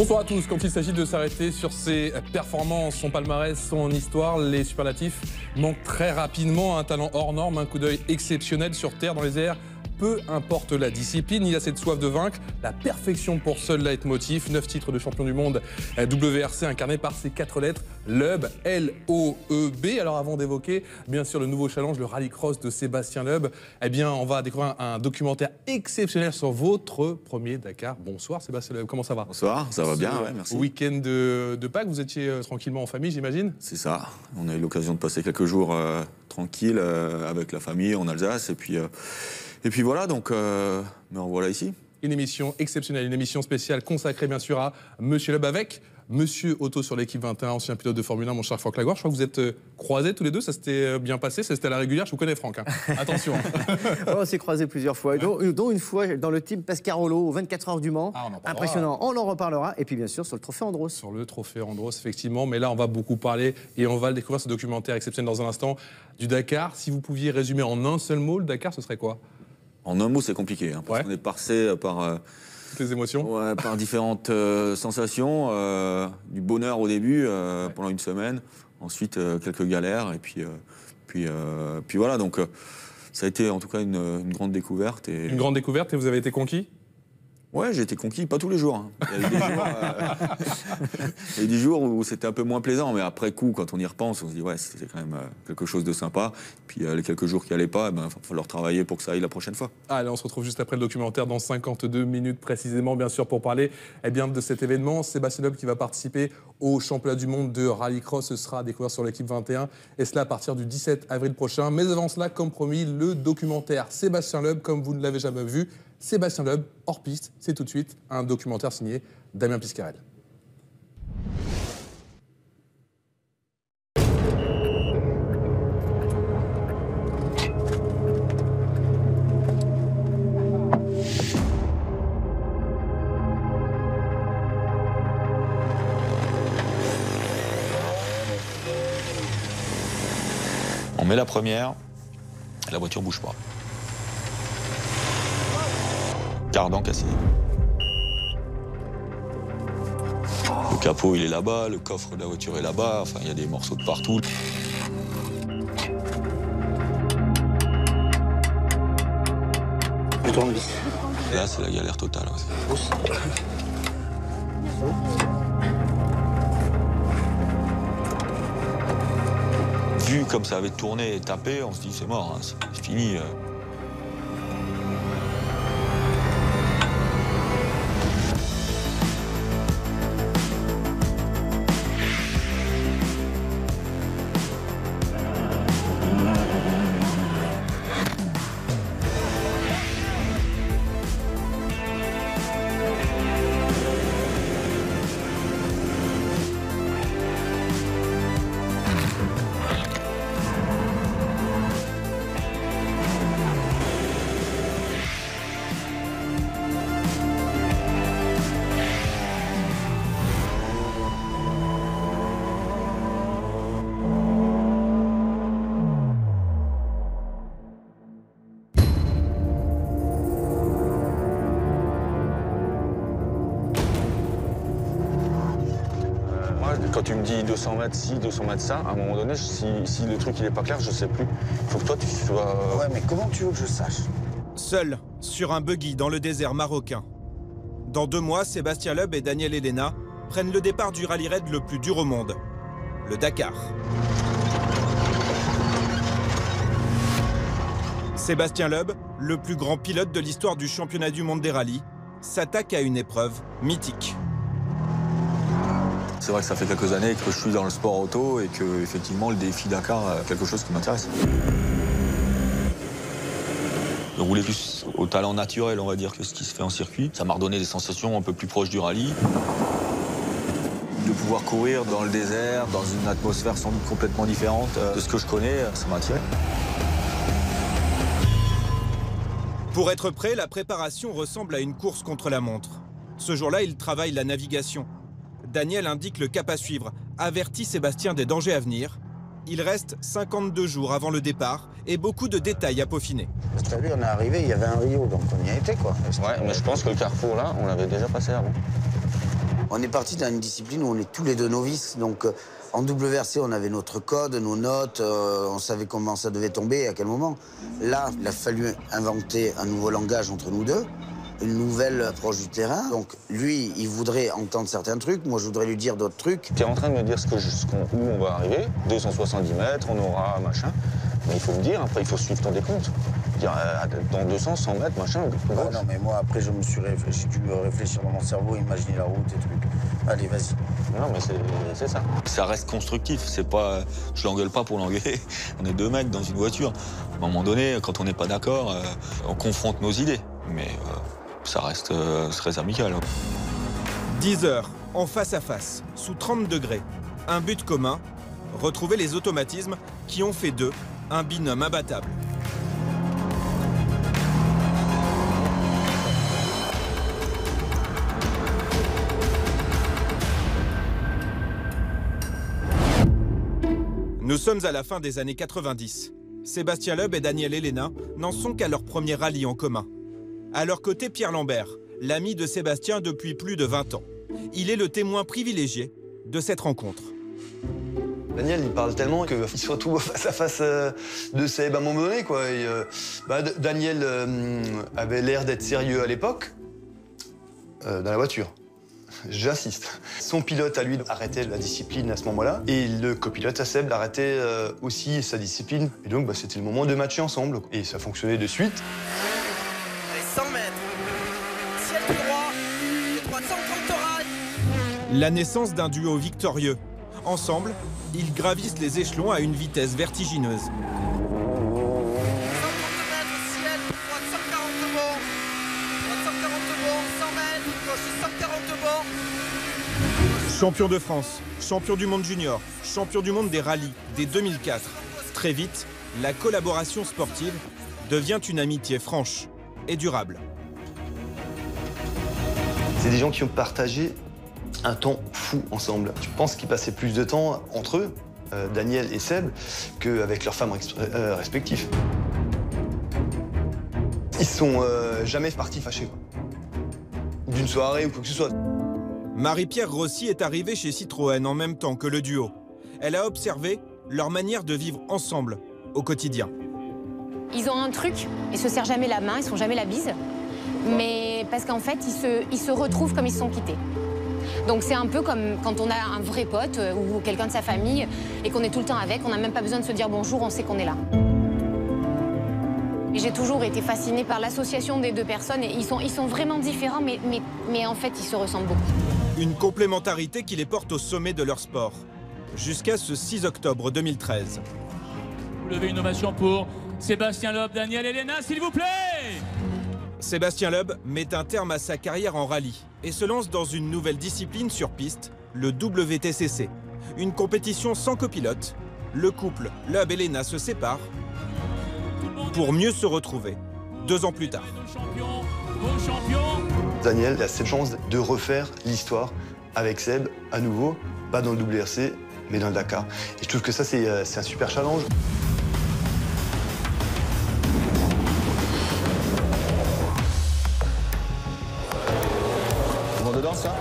Bonsoir à tous. Quand il s'agit de s'arrêter sur ses performances, son palmarès, son histoire, les superlatifs manquent très rapidement. Un talent hors norme, un coup d'œil exceptionnel sur terre, dans les airs. Peu importe la discipline, il y a cette soif de vaincre, la perfection pour seul leitmotiv. 9 titres de champion du monde WRC incarnés par ces 4 lettres, Loeb, L-O-E-B. Alors avant d'évoquer bien sûr le nouveau challenge, le rallycross de Sébastien Loeb, eh bien on va découvrir un documentaire exceptionnel sur votre premier Dakar. Bonsoir Sébastien Loeb, comment ça va? Bonsoir, ça va bien, ouais, merci. Week-end de Pâques, vous étiez tranquillement en famille, j'imagine? C'est ça, on a eu l'occasion de passer quelques jours tranquilles avec la famille en Alsace et puis voilà, donc me revoilà ici. Une émission exceptionnelle, une émission spéciale consacrée bien sûr à Monsieur Loeb avec Monsieur Otto sur l'équipe 21, ancien pilote de Formule 1, mon cher Franck Lagouard. Je crois que vous êtes croisés tous les deux, ça s'était bien passé, ça c'était à la régulière, je vous connais Franck, hein. Attention. On s'est croisés plusieurs fois, dont une fois dans le team Pescarolo aux 24 heures du Mans. Impressionnant, on en reparlera. Et puis bien sûr sur le trophée Andros. Sur le trophée Andros, effectivement, mais là on va beaucoup parler et on va le découvrir, ce documentaire exceptionnel dans un instant du Dakar. Si vous pouviez résumer en un seul mot le Dakar, ce serait quoi? En un mot, c'est compliqué, hein, parce qu'on est passé par... toutes les émotions, ouais, par différentes sensations, du bonheur au début, pendant une semaine, ensuite quelques galères, et puis voilà, donc ça a été en tout cas une grande découverte. Une grande découverte, et vous avez été conquis? Ouais, j'ai été conquis, pas tous les jours. Hein. Il y a eu des jours où c'était un peu moins plaisant, mais après coup, quand on y repense, on se dit ouais, c'était quand même quelque chose de sympa. Puis les quelques jours qui n'allaient pas, il va falloir travailler pour que ça aille la prochaine fois. Allez, on se retrouve juste après le documentaire dans 52 minutes précisément, bien sûr, pour parler de cet événement. Sébastien Loeb qui va participer au championnat du monde de rallycross, ce sera à découvrir sur l'équipe 21, et cela à partir du 17 avril prochain. Mais avant cela, comme promis, le documentaire Sébastien Loeb, comme vous ne l'avez jamais vu. Sébastien Loeb, hors piste, c'est tout de suite un documentaire signé Damien Piscarel. On met la première, la voiture bouge pas. Cardan cassé. Le capot il est là-bas, le coffre de la voiture est là-bas, enfin il y a des morceaux de partout. Le tournevis. Et là c'est la galère totale. Ouais. Vu comme ça avait tourné et tapé, on se dit c'est mort, hein, c'est fini. Quand tu me dis 200 mètres ci, 200 mètres ça, à un moment donné, si le truc il est pas clair, je sais plus. Il faut que toi tu sois... Ouais, mais comment tu veux que je sache? Seul, sur un buggy dans le désert marocain. Dans 2 mois, Sébastien Loeb et Daniel Elena prennent le départ du rallye raid le plus dur au monde, le Dakar. Sébastien Loeb, le plus grand pilote de l'histoire du championnat du monde des rallyes, s'attaque à une épreuve mythique. C'est vrai que ça fait quelques années que je suis dans le sport auto et que effectivement le défi Dakar est quelque chose qui m'intéresse. De rouler plus au talent naturel, on va dire, que ce qui se fait en circuit, ça m'a redonné des sensations un peu plus proches du rallye. De pouvoir courir dans le désert, dans une atmosphère sans doute complètement différente de ce que je connais, ça m'a attiré. Pour être prêt, la préparation ressemble à une course contre la montre. Ce jour-là, il travaille la navigation. Daniel indique le cap à suivre, avertit Sébastien des dangers à venir. Il reste 52 jours avant le départ et beaucoup de détails à peaufiner. T'as vu, on est arrivé, il y avait un Rio, donc on y a été, quoi. Ouais, mais je pense que le carrefour, là, on l'avait déjà passé avant. On est parti dans une discipline où on est tous les deux novices. Donc en WRC, on avait notre code, nos notes, on savait comment ça devait tomber et à quel moment. Là, il a fallu inventer un nouveau langage entre nous deux, une nouvelle approche du terrain. Donc lui, il voudrait entendre certains trucs, moi je voudrais lui dire d'autres trucs. Tu es en train de me dire où on va arriver, 270 mètres, on aura machin. Mais il faut me dire, après il faut suivre ton décompte. Dire dans 200, 100 mètres, machin. Ouais, non, mais moi après j'ai dû réfléchir dans mon cerveau, imaginer la route et trucs. Allez, vas-y. Non, mais c'est ça. Ça reste constructif, c'est pas. Je l'engueule pas pour l'engueuler. On est deux mecs dans une voiture. À un moment donné, quand on n'est pas d'accord, on confronte nos idées. Mais ça reste très amical. 10 heures, en face à face, sous 30 degrés. Un but commun, retrouver les automatismes qui ont fait d'eux un binôme imbattable. Nous sommes à la fin des années 90. Sébastien Loeb et Daniel Elena n'en sont qu'à leur premier rallye en commun. À leur côté, Pierre Lambert, l'ami de Sébastien depuis plus de 20 ans. Il est le témoin privilégié de cette rencontre. Daniel, il parle tellement qu'il se retrouve face à face de Seb à un moment donné, quoi. Et, Daniel avait l'air d'être sérieux à l'époque, dans la voiture. J'insiste. Son pilote à lui arrêtait la discipline à ce moment-là, et le copilote à Seb arrêtait aussi sa discipline. Et donc, c'était le moment de matcher ensemble. Et ça fonctionnait de suite. Les 100 mètres, ciel tout droit, les 330 rails. La naissance d'un duo victorieux. Ensemble, ils gravissent les échelons à une vitesse vertigineuse. 130 mètres, ciel, 340 bords. 340 bords, 100 mètres, gauche 140 bords. Champion de France, champion du monde junior, champion du monde des rallyes dès 2004. Très vite, la collaboration sportive devient une amitié franche et durable. C'est des gens qui ont partagé un temps fou ensemble. Je pense qu'ils passaient plus de temps entre eux, Daniel et Seb, qu'avec leurs femmes respectives. Ils sont jamais partis fâchés, quoi. D'une soirée ou quoi que ce soit. Marie-Pierre Rossi est arrivée chez Citroën en même temps que le duo. Elle a observé leur manière de vivre ensemble au quotidien. Ils ont un truc, ils se serrent jamais la main, ils se font jamais la bise, mais parce qu'en fait, ils se retrouvent comme ils se sont quittés. Donc c'est un peu comme quand on a un vrai pote ou quelqu'un de sa famille et qu'on est tout le temps avec, on n'a même pas besoin de se dire bonjour, on sait qu'on est là. Et j'ai toujours été fascinée par l'association des deux personnes et ils sont vraiment différents, mais en fait, ils se ressemblent beaucoup. Une complémentarité qui les porte au sommet de leur sport, jusqu'à ce 6 octobre 2013. Vous levez une ovation pour Sébastien Loeb, Daniel Elena, s'il vous plaît. Sébastien Loeb met un terme à sa carrière en rallye et se lance dans une nouvelle discipline sur piste, le WTCC. Une compétition sans copilote. Le couple Loeb-Elena se sépare pour mieux se retrouver 2 ans plus tard. Daniel a cette chance de refaire l'histoire avec Seb à nouveau, pas dans le WRC, mais dans le Dakar. Et je trouve que ça, c'est un super challenge. Dedans, ça ?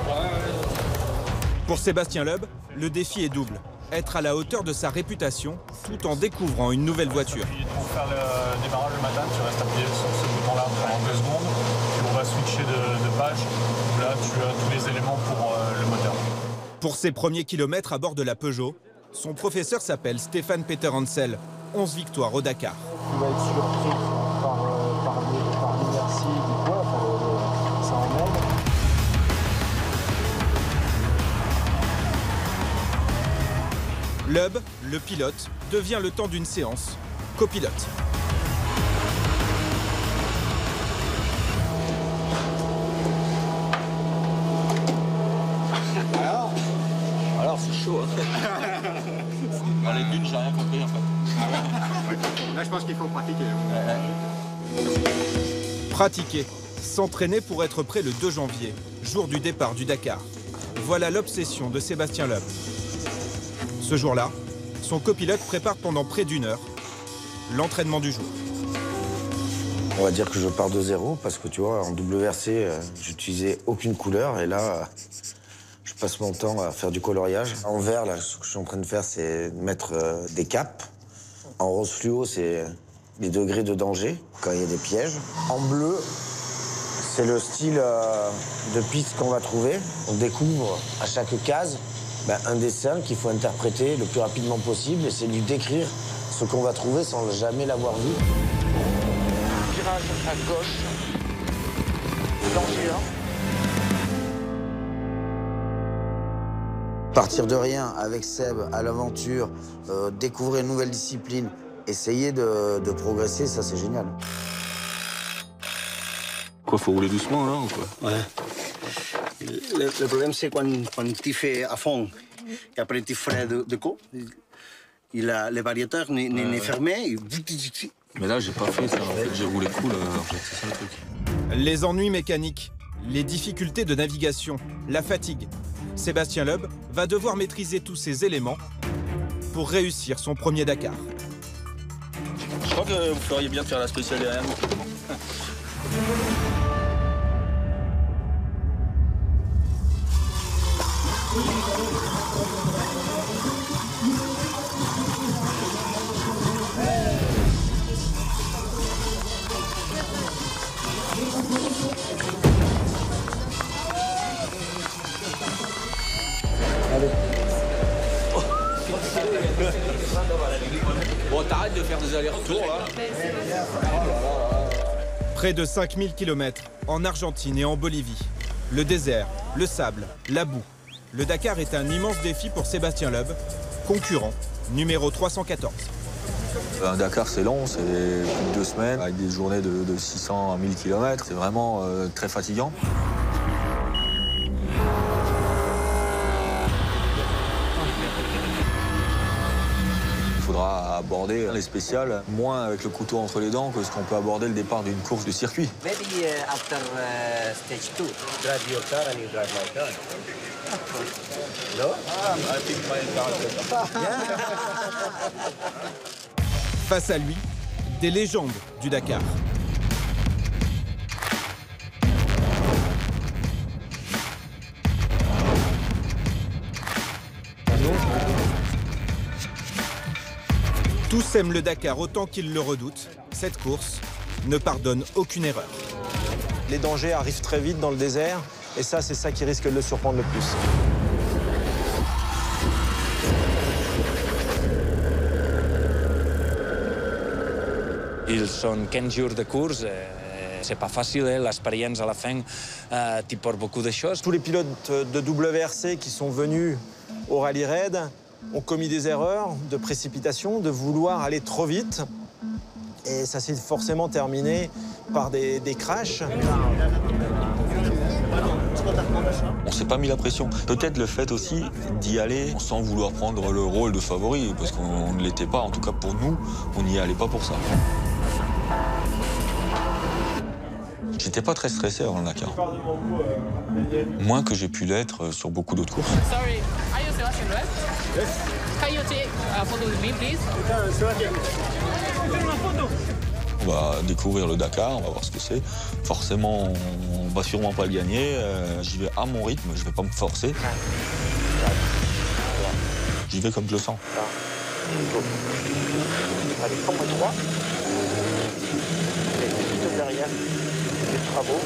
Pour Sébastien Loeb, le défi est double. Être à la hauteur de sa réputation tout en découvrant une nouvelle voiture. Pour faire le démarrage le matin, tu restes appuyé sur ce bouton-là pendant 2 secondes. Puis on va switcher de page. Là, tu as tous les éléments pour le moteur. Pour ses premiers kilomètres à bord de la Peugeot, son professeur s'appelle Stéphane Peter Hansel. 11 victoires au Dakar. Il va être surpris par l'inertie du poids. Ça emmène. Loeb, le pilote, devient le temps d'une séance copilote. Alors c'est chaud. Hein. Dans les dunes, j'ai rien compris en fait. Là, je pense qu'il faut pratiquer. Pratiquer, s'entraîner pour être prêt le 2 janvier, jour du départ du Dakar. Voilà l'obsession de Sébastien Loeb. Ce jour-là, son copilote prépare pendant près d'1 heure l'entraînement du jour. On va dire que je pars de zéro parce que tu vois, en WRC, j'utilisais aucune couleur et là, je passe mon temps à faire du coloriage. En vert, là, ce que je suis en train de faire, c'est mettre des capes. En rose fluo, c'est les degrés de danger, quand il y a des pièges. En bleu, c'est le style de piste qu'on va trouver. On découvre à chaque case un dessin qu'il faut interpréter le plus rapidement possible, et c'est lui décrire ce qu'on va trouver sans jamais l'avoir vu. Virage à gauche, danger 1. Partir de rien avec Seb à l'aventure, découvrir une nouvelle discipline, essayer de progresser, ça c'est génial. Quoi, faut rouler doucement là ou quoi? Ouais. Le problème c'est quand tu fais à fond et après tu freines de coup, le variateur n'est fermé. Mais là j'ai pas fait ça, en fait j'ai roulé cool, c'est ça le truc. Les ennuis mécaniques, les difficultés de navigation, la fatigue. Sébastien Loeb va devoir maîtriser tous ces éléments pour réussir son premier Dakar. Je crois que vous feriez bien de faire la spéciale derrière nous. Bon, t'arrêtes de faire des allers-retours, là. Près de 5000 km en Argentine et en Bolivie. Le désert, le sable, la boue. Le Dakar est un immense défi pour Sébastien Loeb, concurrent numéro 314. Un Dakar, c'est long, c'est plus de 2 semaines, avec des journées de 600 à 1000 km. C'est vraiment très fatigant. Il faudra aborder les spéciales moins avec le couteau entre les dents que ce qu'on peut aborder le départ d'une course de circuit. Maybe after stage 2, drive your car and you drive my car. No? I think my car. Face à lui, des légendes du Dakar. Tous aiment le Dakar autant qu'ils le redoutent. Cette course ne pardonne aucune erreur. Les dangers arrivent très vite dans le désert, et ça, c'est ça qui risque de le surprendre le plus. Ils sont 15 jours de course. C'est pas facile, l'expérience à la fin t'y porte beaucoup de choses. Tous les pilotes de WRC qui sont venus au Rallye Raid ont commis des erreurs de précipitation, de vouloir aller trop vite. Et ça s'est forcément terminé par des crashs. On s'est pas mis la pression. Peut-être le fait aussi d'y aller sans vouloir prendre le rôle de favori, parce qu'on ne l'était pas, en tout cas pour nous, on n'y allait pas pour ça. J'étais pas très stressé avant le Dakar. Moins que j'ai pu l'être sur beaucoup d'autres courses. Sorry, are you Sébastien Loeb? Yes. Can you take a photo with me, please? On va découvrir le Dakar, on va voir ce que c'est. Forcément, on va sûrement pas le gagner. J'y vais à mon rythme, je vais pas me forcer. J'y vais comme je le sens. Allez, prends-moi 3. Juste derrière, les travaux.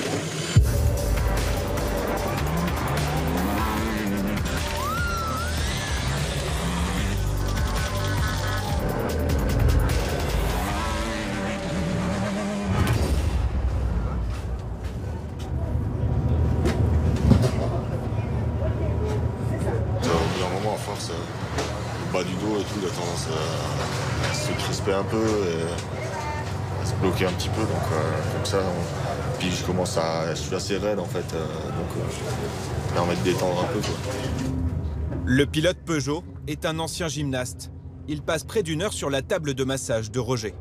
Le bas du dos et tout, il a tendance à se crisper un peu et à se bloquer un petit peu. Donc comme ça, puis je suis assez raide en fait, donc ça permet de détendre un peu, quoi. Le pilote Peugeot est un ancien gymnaste. Il passe près d'1 heure sur la table de massage de Roger.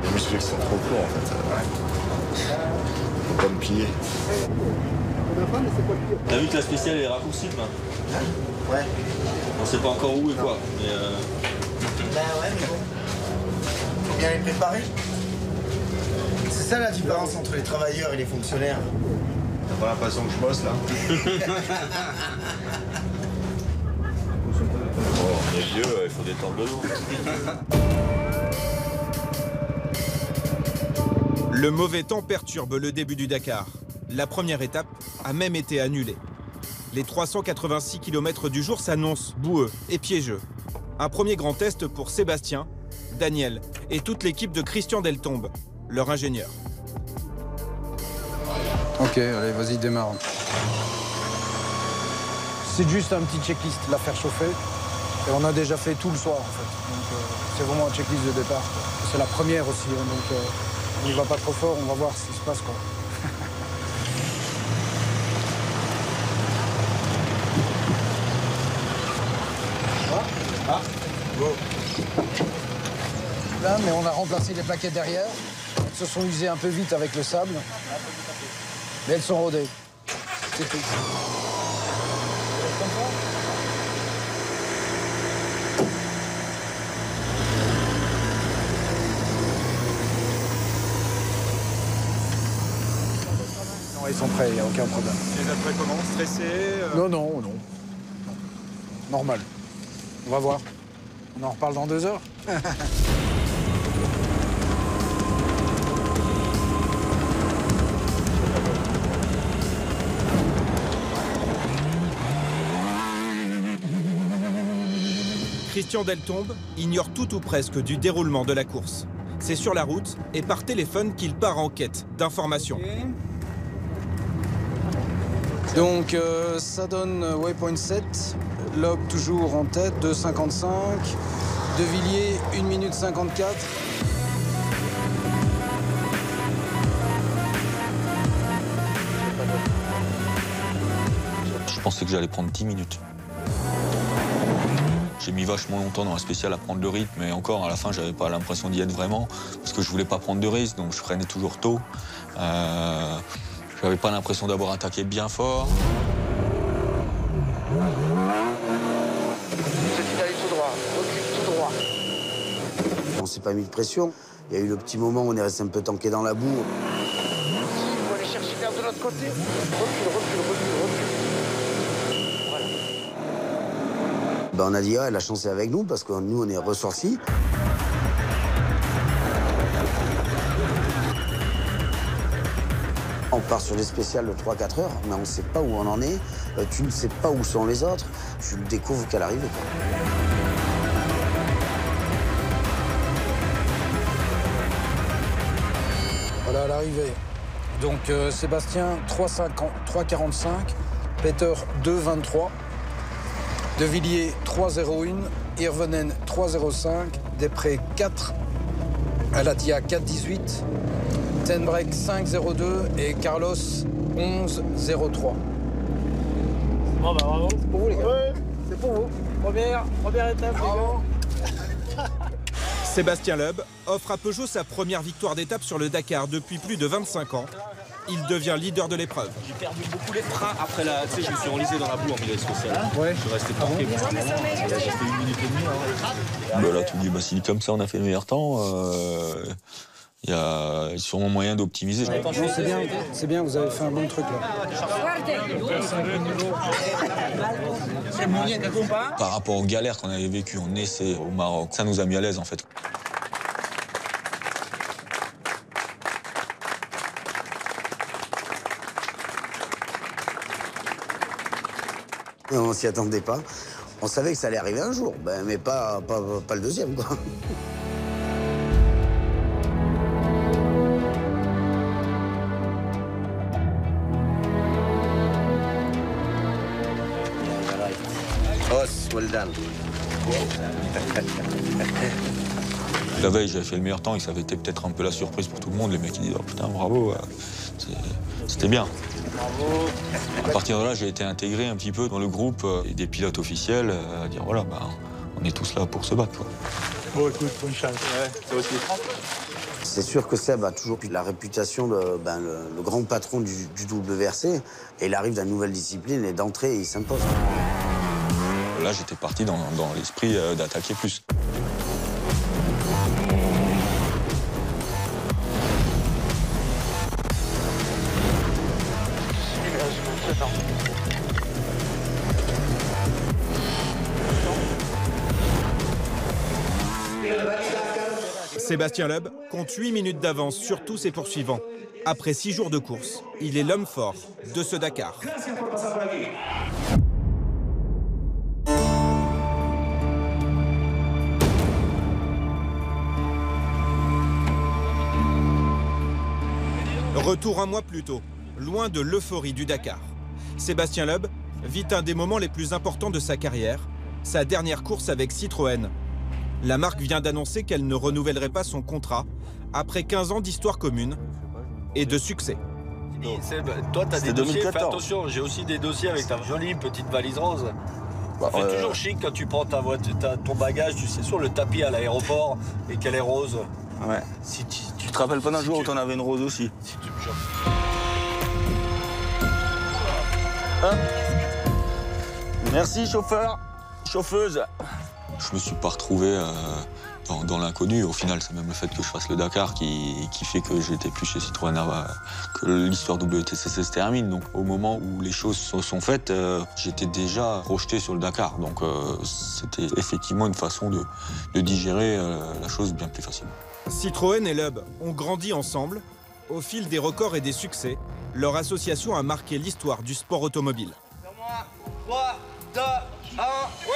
Les muscles sont trop courts en fait. Faut pas me plier. T'as vu que la spéciale est raccourcie, là? Ouais. On sait pas encore où et quoi, mais Ben ouais, mais bon. Faut bien les préparer. C'est ça la différence entre les travailleurs et les fonctionnaires. T'as pas l'impression que je bosse là? Oh, on est vieux, il faut détendre le dos. Le mauvais temps perturbe le début du Dakar. La première étape a même été annulée. Les 386 km du jour s'annoncent boueux et piégeux. Un premier grand test pour Sébastien, Daniel et toute l'équipe de Christian Deltombe, leur ingénieur. Ok, allez, vas-y, démarre. C'est juste un petit checklist, la faire chauffer. Et on a déjà fait tout le soir, en fait. Donc, c'est vraiment un checklist de départ. C'est la première aussi, hein, donc on n'y va pas trop fort, on va voir ce qui se passe, quoi. Bon. Là, mais on a remplacé les plaquettes derrière. Elles se sont usées un peu vite avec le sable. Mais elles sont rodées. C'est tout. Non, ils sont prêts, il n'y a aucun problème. Les après comment? Stressés Non, non, non. Normal. On va voir. On en reparle dans 2 heures. Christian Deltombe ignore tout ou presque du déroulement de la course. C'est sur la route et par téléphone qu'il part en quête d'informations. Donc ça donne waypoint 7, Loeb toujours en tête, 2,55, De Villiers 1 minute 54. Je pensais que j'allais prendre 10 minutes. J'ai mis vachement longtemps dans la spéciale à prendre le rythme, mais encore à la fin j'avais pas l'impression d'y être vraiment, parce que je voulais pas prendre de risque, donc je freinais toujours tôt. J'avais pas l'impression d'avoir attaqué bien fort. C'est d'aller tout droit, recule tout droit. On s'est pas mis de pression. Il y a eu le petit moment où on est resté un peu tanké dans la boue. Il faut aller chercher vers de l'autre côté. Recule. Voilà. Ben, on a dit, ah, la chance est avec nous, parce que nous, on est ressortis. On part sur les spéciales de 3-4 heures, mais on ne sait pas où on en est. Tu ne sais pas où sont les autres. Tu le découvres qu'à l'arrivée. Voilà l'arrivée. Donc Sébastien 3,45, Peter 2,23, De Villiers 3,01, Hirvonen 3,05, Després 4, Alatia 4,18, Tenbrek 5,02 et Carlos 11,03. Bon bah bravo. C'est pour vous les gars. Ouais, c'est pour vous. Première étape. Bravo. Sébastien Loeb offre à Peugeot sa première victoire d'étape sur le Dakar depuis plus de 25 ans. Il devient leader de l'épreuve. J'ai perdu beaucoup les freins après la... Tu sais, je me suis enlisé dans la boue en milieu spécial. Ouais. Je suis resté parqué. J'ai fait 1 minute et demie. Bah là, tu dis, bah, si comme ça on a fait le meilleur temps, il y a sûrement moyen d'optimiser. C'est bien, vous avez fait un bon truc là. Par rapport aux galères qu'on avait vécues en essai au Maroc, ça nous a mis à l'aise en fait. On s'y attendait pas. On savait que ça allait arriver un jour, ben, mais pas le deuxième, quoi. Os, well done. La veille, j'avais fait le meilleur temps et ça avait été peut-être un peu la surprise pour tout le monde. Les mecs, ils disaient, oh putain, bravo, c'était bien. Bravo. À partir de là, j'ai été intégré un petit peu dans le groupe des pilotes officiels, à dire, voilà, bah, on est tous là pour se battre, quoi. Bon, écoute, bonne chance. Ouais, toi aussi. C'est sûr que Seb a toujours la réputation de le grand patron du WRC. Et il arrive dans une nouvelle discipline et d'entrée, il s'impose. Là, j'étais parti dans l'esprit d'attaquer plus. Sébastien Loeb compte 8 minutes d'avance sur tous ses poursuivants. Après 6 jours de course, il est l'homme fort de ce Dakar. Retour un mois plus tôt, loin de l'euphorie du Dakar. Sébastien Loeb vit un des moments les plus importants de sa carrière, sa dernière course avec Citroën. La marque vient d'annoncer qu'elle ne renouvellerait pas son contrat après 15 ans d'histoire commune et de succès. Toi, tu as des dossiers, fais attention, j'ai aussi des dossiers avec ta jolie petite valise rose. Ça fait toujours chic quand tu prends ton bagage, tu sais, sur le tapis à l'aéroport et qu'elle est rose. Ouais. Si tu te rappelles pas d'un jour où t'en avais une rose aussi? Merci, chauffeur, chauffeuse. Je me suis pas retrouvé dans l'inconnu. Au final, c'est même le fait que je fasse le Dakar qui fait que j'étais plus chez Citroën, que l'histoire WTCC se termine. Donc, au moment où les choses se sont faites, j'étais déjà projeté sur le Dakar. Donc, c'était effectivement une façon de digérer la chose bien plus facilement. Citroën et Loeb ont grandi ensemble. Au fil des records et des succès, leur association a marqué l'histoire du sport automobile. 3, 2, 1, oui!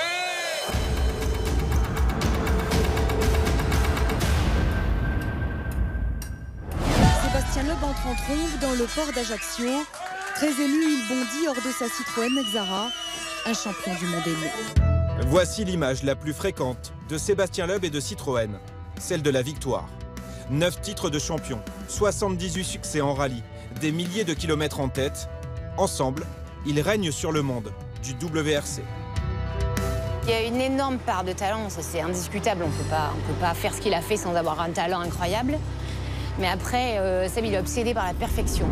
Sébastien Loeb entre en trombe dans le port d'Ajaccio. Très élu, il bondit hors de sa Citroën Xara, un champion du monde aimé. Voici l'image la plus fréquente de Sébastien Loeb et de Citroën, celle de la victoire. 9 titres de champion, 78 succès en rallye, des milliers de kilomètres en tête. Ensemble, ils règnent sur le monde du WRC. Il y a une énorme part de talent, ça c'est indiscutable. On peut pas faire ce qu'il a fait sans avoir un talent incroyable. Mais après, Seb, il est obsédé par la perfection.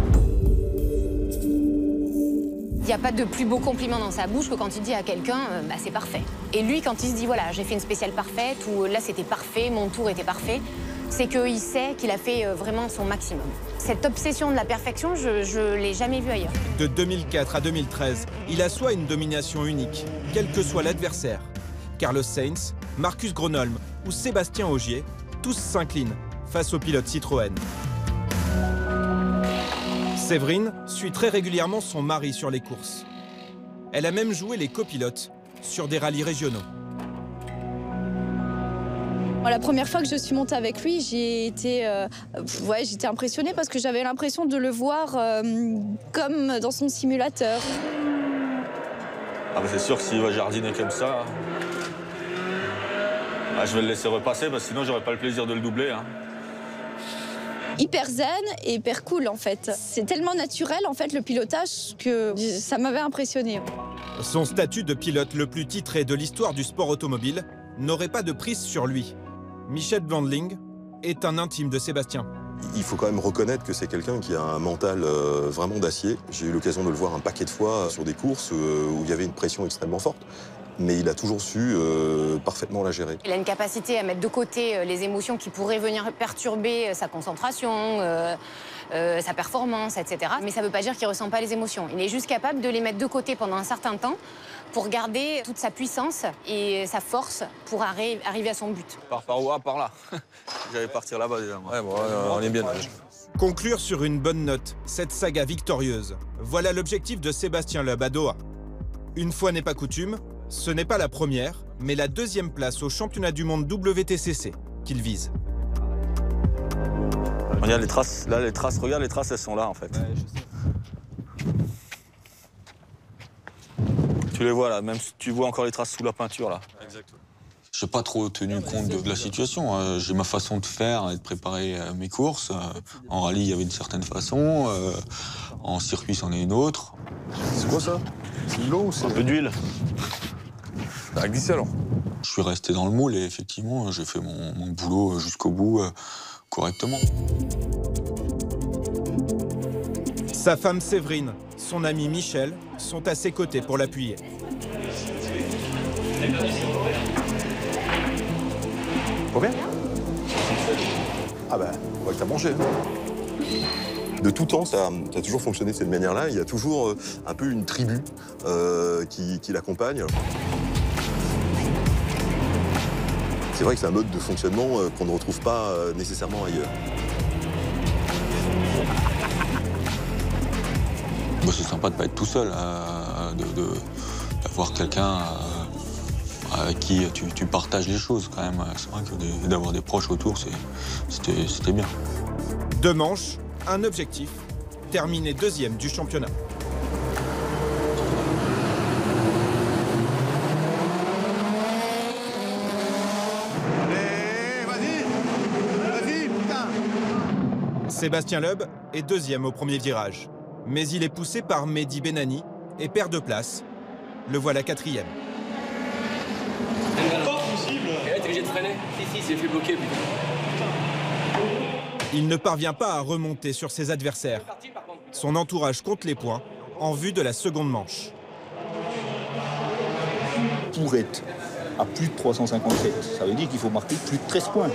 Il n'y a pas de plus beau compliment dans sa bouche que quand il dit à quelqu'un bah, c'est parfait. Et lui, quand il se dit voilà, j'ai fait une spéciale parfaite ou là c'était parfait, mon tour était parfait, c'est qu'il sait qu'il a fait vraiment son maximum. Cette obsession de la perfection, je ne l'ai jamais vue ailleurs. De 2004 à 2013, il assoit une domination unique, quel que soit l'adversaire. Carlos Sainz, Marcus Gronholm ou Sébastien Ogier, tous s'inclinent face au pilote Citroën. Séverine suit très régulièrement son mari sur les courses. Elle a même joué les copilotes sur des rallyes régionaux. La première fois que je suis montée avec lui, j'étais impressionnée parce que j'avais l'impression de le voir comme dans son simulateur. Ah bah c'est sûr que s'il va jardiner comme ça, je vais le laisser repasser parce que sinon j'aurais pas le plaisir de le doubler. Hyper zen et hyper cool en fait. C'est tellement naturel en fait le pilotage que ça m'avait impressionné. Son statut de pilote le plus titré de l'histoire du sport automobile n'aurait pas de prise sur lui. Michel Blandling est un intime de Sébastien. Il faut quand même reconnaître que c'est quelqu'un qui a un mental vraiment d'acier. J'ai eu l'occasion de le voir un paquet de fois sur des courses où il y avait une pression extrêmement forte. Mais il a toujours su parfaitement la gérer. Il a une capacité à mettre de côté les émotions qui pourraient venir perturber sa concentration, sa performance, etc. Mais ça ne veut pas dire qu'il ne ressent pas les émotions. Il est juste capable de les mettre de côté pendant un certain temps pour garder toute sa puissance et sa force pour arriver à son but. Par où? Par là. J'allais partir là-bas déjà. Ouais, bon, on est bien. Conclure sur une bonne note cette saga victorieuse. Voilà l'objectif de Sébastien Loeb à Doha. Une fois n'est pas coutume, ce n'est pas la première, mais la deuxième place au championnat du monde WTCC qu'il vise. Regarde les traces, là les traces, regarde les traces, elles sont là en fait. Ouais, je sais. Tu les vois là, même si tu vois encore les traces sous la peinture là. Exactement. J'ai pas trop tenu compte de la situation. J'ai ma façon de faire et de préparer mes courses. En rallye, il y avait une certaine façon. En circuit, c'en est une autre. C'est quoi ça? C'est de l'eau ou c'est... Un peu d'huile. Ça a glissé alors. Je suis resté dans le moule et effectivement, j'ai fait mon boulot jusqu'au bout correctement. Sa femme Séverine, son ami Michel sont à ses côtés pour l'appuyer. Combien? Ah ben, on voit que t'as mangé. De tout temps, ça a toujours fonctionné de cette manière-là. Il y a toujours un peu une tribu qui l'accompagne. C'est vrai que c'est un mode de fonctionnement qu'on ne retrouve pas nécessairement ailleurs. C'est sympa de ne pas être tout seul, d'avoir quelqu'un avec qui tu partages les choses quand même. C'est vrai que d'avoir des proches autour, c'était bien. 2 manches, un objectif, terminer 2e du championnat. Sébastien Loeb est 2e au premier virage. Mais il est poussé par Mehdi Benani et perd de place. Le voilà 4e. Il ne parvient pas à remonter sur ses adversaires. Son entourage compte les points en vue de la seconde manche. Pour être à plus de 357, ça veut dire qu'il faut marquer plus de 13 points.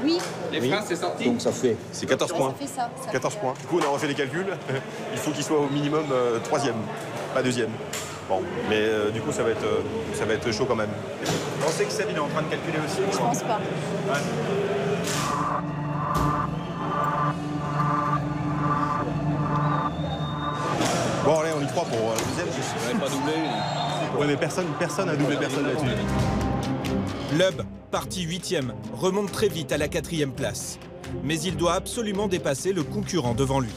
Oui. Les freins, c'est sorti. Donc ça fait... C'est 14 points. Ça fait ça. 14 points. Du coup, on a refait les calculs. Il faut qu'il soit au minimum 3e, pas 2e. Bon, mais du coup, ça va être chaud quand même. On sait que Seb, il est en train de calculer aussi. Je pense pas. Ouais. Bon, allez, on y croit pour la 2e. On n'avait pas doublé une. Ouais, mais personne n'a doublé personne là-dessus. Loeb, parti 8e, remonte très vite à la 4e place. Mais il doit absolument dépasser le concurrent devant lui.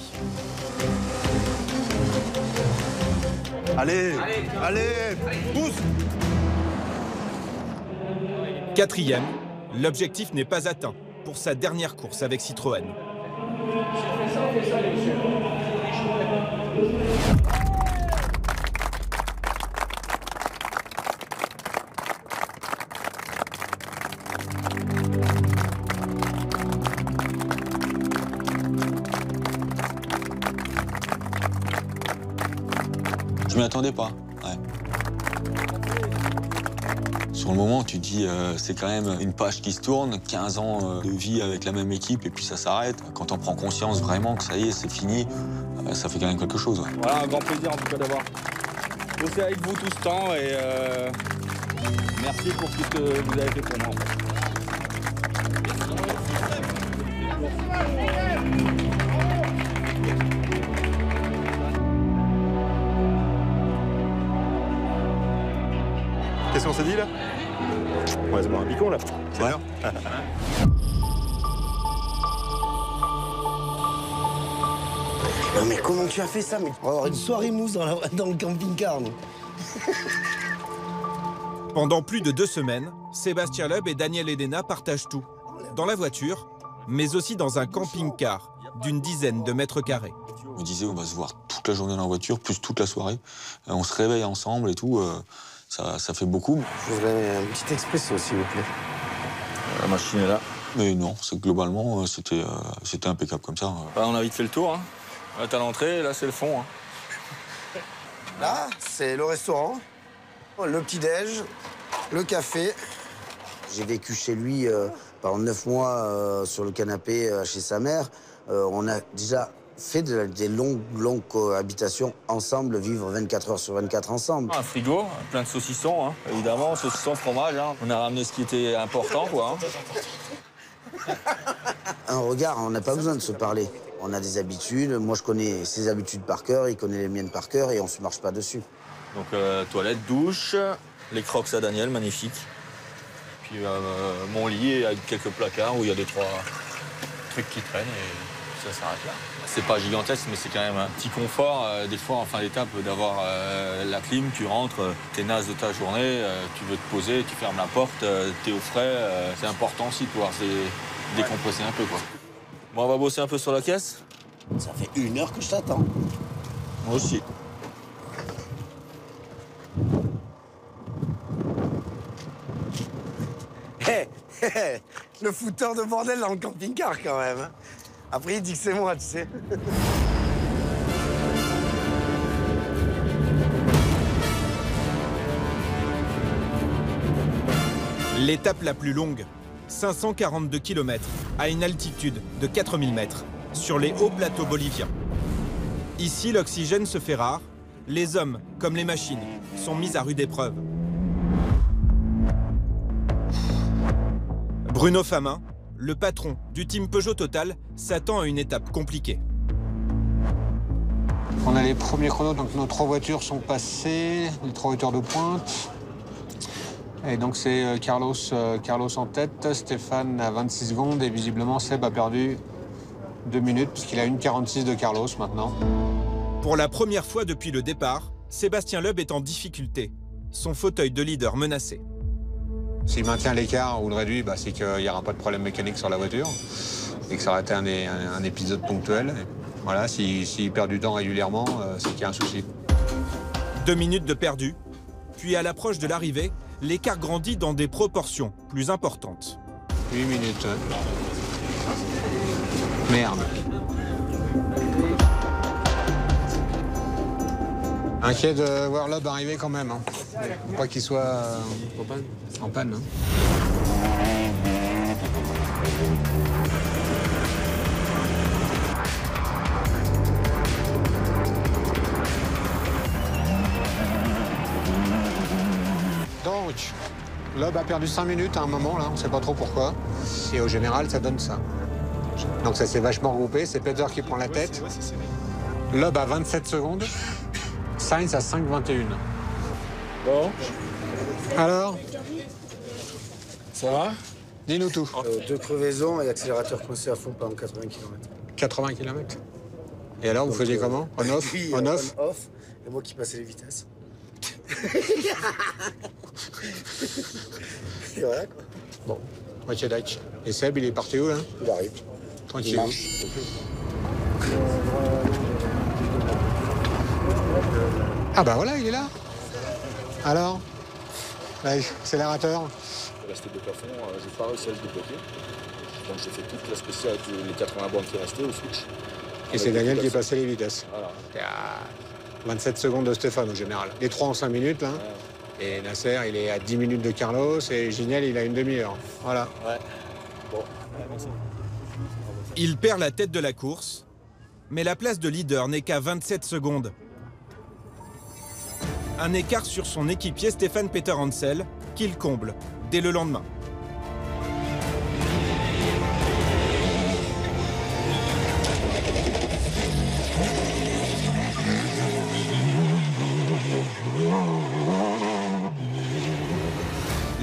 Allez, pousse! 4e, l'objectif n'est pas atteint pour sa dernière course avec Citroën. Je m'y attendais pas. Ouais. Sur le moment, tu dis, c'est quand même une page qui se tourne, 15 ans de vie avec la même équipe et puis ça s'arrête. Quand on prend conscience vraiment que ça y est, c'est fini, ça fait quand même quelque chose. Ouais. Voilà, un grand plaisir en tout cas d'avoir bossé avec vous tout ce temps et merci pour tout ce que vous avez fait pour moi. Qu'est-ce qu'on s'est dit là? Ouais, c'est bon, un picon là. C'est bien. Non mais comment tu as fait ça? Mais pour avoir une soirée mousse dans le camping-car, nous. Pendant plus de 2 semaines, Sébastien Loeb et Daniel Edena partagent tout. Dans la voiture, mais aussi dans un camping-car d'une dizaine de mètres carrés. On me disait, on va se voir toute la journée dans la voiture, plus toute la soirée. On se réveille ensemble et tout. Ça fait beaucoup. Je voudrais un petit expresso, s'il vous plaît. La machine est là. Mais non, globalement, c'était impeccable comme ça. Bah, on a vite fait le tour. Hein. Là, t'as l'entrée, là, c'est le fond. Hein. Là, c'est le restaurant, le petit-déj, le café. J'ai vécu chez lui pendant 9 mois sur le canapé chez sa mère. On a déjà fait des longues cohabitations ensemble, vivre 24 heures sur 24 ensemble. Un frigo, plein de saucissons, hein, évidemment, saucissons, fromage. Hein. On a ramené ce qui était important, quoi. Hein. Un regard, on n'a pas besoin de se parler. On a des habitudes, moi je connais ses habitudes par cœur, il connaît les miennes par cœur et on se marche pas dessus. Donc toilette, douche, les crocs à Daniel, magnifique. Puis mon lit avec quelques placards où il y a 2-3 trucs qui traînent et ça s'arrête là. C'est pas gigantesque, mais c'est quand même un petit confort. Des fois, en fin d'étape, d'avoir la clim, tu rentres, t'es naze de ta journée, tu veux te poser, tu fermes la porte, t'es au frais. C'est important aussi de pouvoir se décompresser un peu, quoi. Bon, on va bosser un peu sur la caisse. Ça fait 1 heure que je t'attends. Moi aussi. Le fouteur de bordel dans le camping-car, quand même. Après, il dit que c'est moi, tu sais. L'étape la plus longue, 542 km, à une altitude de 4000 mètres, sur les hauts plateaux boliviens. Ici, l'oxygène se fait rare. Les hommes, comme les machines, sont mis à rude épreuve. Bruno Famin, le patron du team Peugeot Total, s'attend à une étape compliquée. On a les premiers chronos, donc nos 3 voitures sont passées, les 3 voitures de pointe. Et donc c'est Carlos en tête, Stéphane à 26 secondes et visiblement Seb a perdu 2 minutes puisqu'il a 1,46 de Carlos maintenant. Pour la première fois depuis le départ, Sébastien Loeb est en difficulté. Son fauteuil de leader menacé. S'il maintient l'écart ou le réduit, c'est qu'il n'y aura pas de problème mécanique sur la voiture et que ça aurait été un épisode ponctuel. Et voilà, s'il perd du temps régulièrement, c'est qu'il y a un souci. 2 minutes de perdu, puis à l'approche de l'arrivée, l'écart grandit dans des proportions plus importantes. 8 minutes. Merde. Inquiet de voir Loeb arriver quand même. Hein. Pas qu'il soit en panne. Hein. Donc, Loeb a perdu 5 minutes à un moment, là, on ne sait pas trop pourquoi. Et au général, ça donne ça. Donc ça s'est vachement regroupé, c'est Peter qui prend la tête. Loeb a 27 secondes. Sainz à 5,21. Bon. Alors? Ça va? Dis-nous tout. 2 crevaisons et accélérateur coincé à fond pendant 80 km. 80 km. Et alors, vous faisiez comment? On-off? On-off? On-off. Et moi qui passais les vitesses. Et voilà, quoi. Bon, moitié d'Aich. Et Seb, il est parti où, là? Il arrive. Tranquille. Ah bah voilà, il est là. Alors, accélérateur. Resté de plafond, j'ai pas réussi à se débloquer. Donc j'ai fait toute la spéciale avec les 80 bornes qui restaient au switch. Et c'est Daniel qui est passé les vitesses. Voilà. Il y a 27 secondes de Stéphane au général. Les 3 en 5 minutes, là. Ouais. Et Nasser, il est à 10 minutes de Carlos et Giniel, il a une demi-heure. Voilà. Ouais. Bon. Il perd la tête de la course, mais la place de leader n'est qu'à 27 secondes. Un écart sur son équipier Stéphane Peter Hansel, qu'il comble dès le lendemain.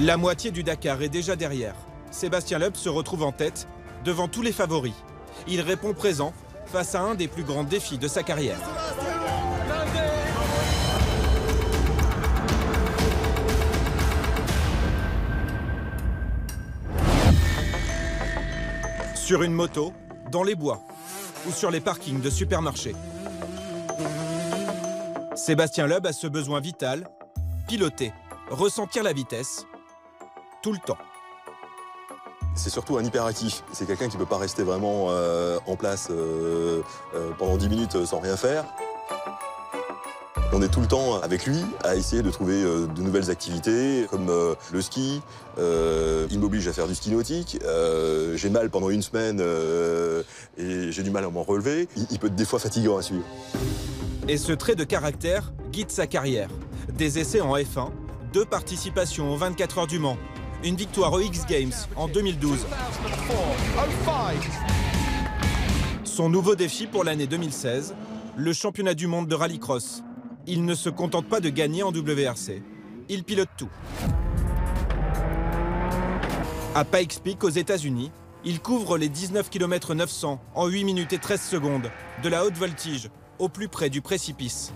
La moitié du Dakar est déjà derrière. Sébastien Loeb se retrouve en tête, devant tous les favoris. Il répond présent face à un des plus grands défis de sa carrière. Sur une moto, dans les bois ou sur les parkings de supermarchés. Sébastien Loeb a ce besoin vital, piloter, ressentir la vitesse, tout le temps. C'est surtout un hyperactif. C'est quelqu'un qui ne peut pas rester vraiment en place pendant 10 minutes sans rien faire. On est tout le temps avec lui à essayer de trouver de nouvelles activités, comme le ski. Il m'oblige à faire du ski nautique. J'ai mal pendant une semaine et j'ai du mal à m'en relever. Il peut être des fois fatigant à suivre. Et ce trait de caractère guide sa carrière. Des essais en F1, 2 participations aux 24 heures du Mans, une victoire aux X Games en 2012. Son nouveau défi pour l'année 2016, le championnat du monde de rallycross. Il ne se contente pas de gagner en WRC, il pilote tout. À Pikes Peak, aux États-Unis, il couvre les 19 km 900 en 8 minutes et 13 secondes, de la haute voltige au plus près du précipice.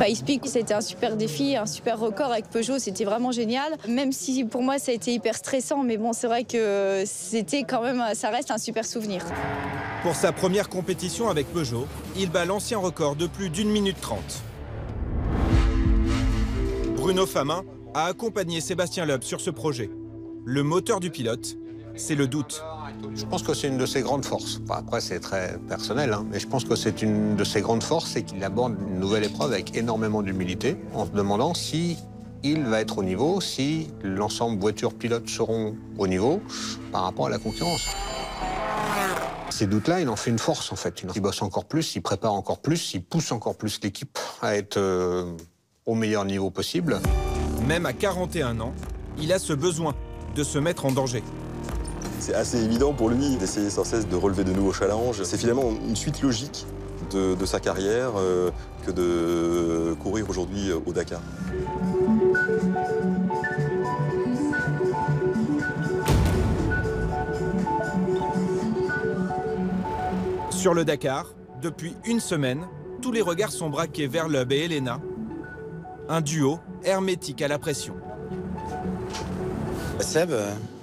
Pikes Peak, c'était un super défi, un super record avec Peugeot, c'était vraiment génial. Même si pour moi ça a été hyper stressant, mais bon, c'est vrai que c'était quand même, ça reste un super souvenir. Pour sa première compétition avec Peugeot, il bat l'ancien record de plus d'1 minute 30. Bruno Famin a accompagné Sébastien Loeb sur ce projet. Le moteur du pilote, c'est le doute. Je pense que c'est une de ses grandes forces. Enfin, après, c'est très personnel, hein, mais je pense que c'est une de ses grandes forces, c'est qu'il aborde une nouvelle épreuve avec énormément d'humilité, en se demandant si il va être au niveau, si l'ensemble voiture-pilote seront au niveau par rapport à la concurrence. ces doutes-là, il en fait une force en fait. Il bosse encore plus, il prépare encore plus, il pousse encore plus l'équipe à être au meilleur niveau possible. Même à 41 ans, il a ce besoin de se mettre en danger. C'est assez évident pour lui d'essayer sans cesse de relever de nouveaux challenges. C'est finalement une suite logique de sa carrière que de courir aujourd'hui au Dakar. Sur le Dakar, depuis une semaine, tous les regards sont braqués vers Loeb et Elena, un duo hermétique à la pression. Seb,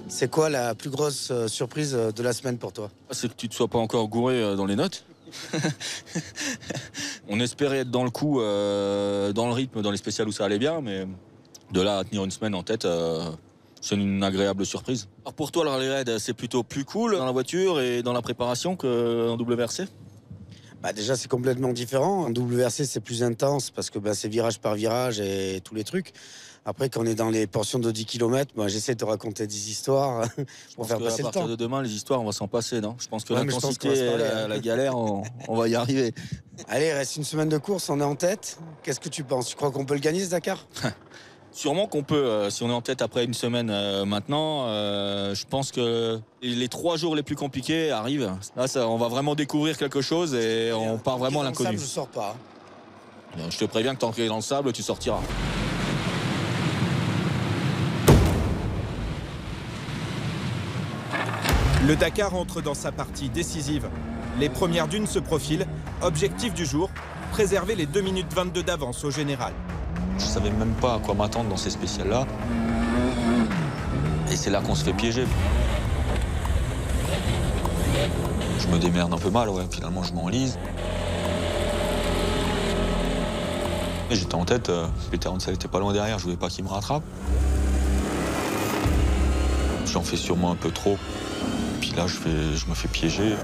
c'est quoi la plus grosse surprise de la semaine pour toi? C'est que tu ne te sois pas encore gouré dans les notes. On espérait être dans le coup, dans le rythme, dans les spéciales où ça allait bien, mais de là à tenir une semaine en tête, c'est une agréable surprise. Alors pour toi, le rallye raid, c'est plutôt plus cool dans la voiture et dans la préparation qu'en WRC? Bah déjà, c'est complètement différent. En WRC, c'est plus intense parce que c'est virage par virage et tous les trucs. Après, quand on est dans les portions de 10 km, j'essaie de te raconter des histoires pour faire passer le temps. À partir de demain, les histoires, on va s'en passer, non? Je pense que l'intensité et la galère, on va y arriver. Allez, il reste une semaine de course, on est en tête. Qu'est-ce que tu penses? Tu crois qu'on peut le gagner, ce Dakar? Sûrement qu'on peut. Si on est en tête après une semaine maintenant, je pense que les 3 jours les plus compliqués arrivent. Là, on va vraiment découvrir quelque chose et on part vraiment à l'inconnu. Je ne sors pas. Je te préviens que tant que tu es dans le sable, tu sortiras. Le Dakar entre dans sa partie décisive. Les premières dunes se profilent. Objectif du jour, préserver les 2 minutes 22 d'avance au général. Je savais même pas à quoi m'attendre dans ces spéciales-là. Et c'est là qu'on se fait piéger. Je me démerde un peu mal, ouais. Finalement, je m'enlise. Et j'étais en tête, Peter Hansel était pas loin derrière, je voulais pas qu'il me rattrape. J'en fais sûrement un peu trop. Puis là, je me fais piéger.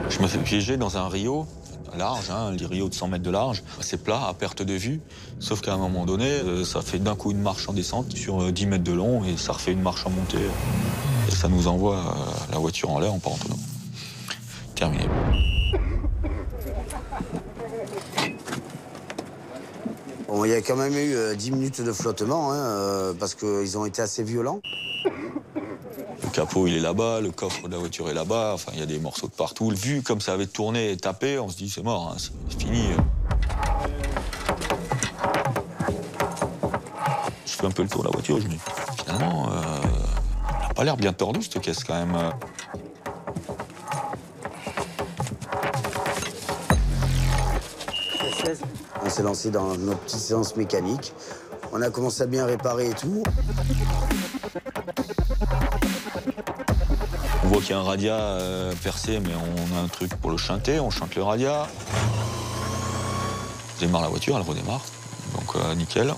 Je me fais piéger dans un rio large, les rios de 100 mètres de large. C'est plat, à perte de vue, sauf qu'à un moment donné, ça fait d'un coup une marche en descente sur 10 mètres de long et ça refait une marche en montée. Et ça nous envoie la voiture en l'air en pente. Terminé. Bon, il y a quand même eu 10 minutes de flottement, parce qu'ils ont été assez violents. Le capot, il est là-bas, le coffre de la voiture est là-bas, enfin, il y a des morceaux de partout. Vu comme ça avait tourné et tapé, on se dit, c'est mort, c'est fini. Je fais un peu le tour de la voiture, je me dis, finalement, elle n'a pas l'air bien tordue, cette caisse, quand même. On s'est lancé dans notre petite séance mécanique. On a commencé à bien réparer et tout. On voit qu'il y a un radia percé, mais on a un truc pour le chanter. On chante le radia. On démarre la voiture, elle redémarre. Donc nickel.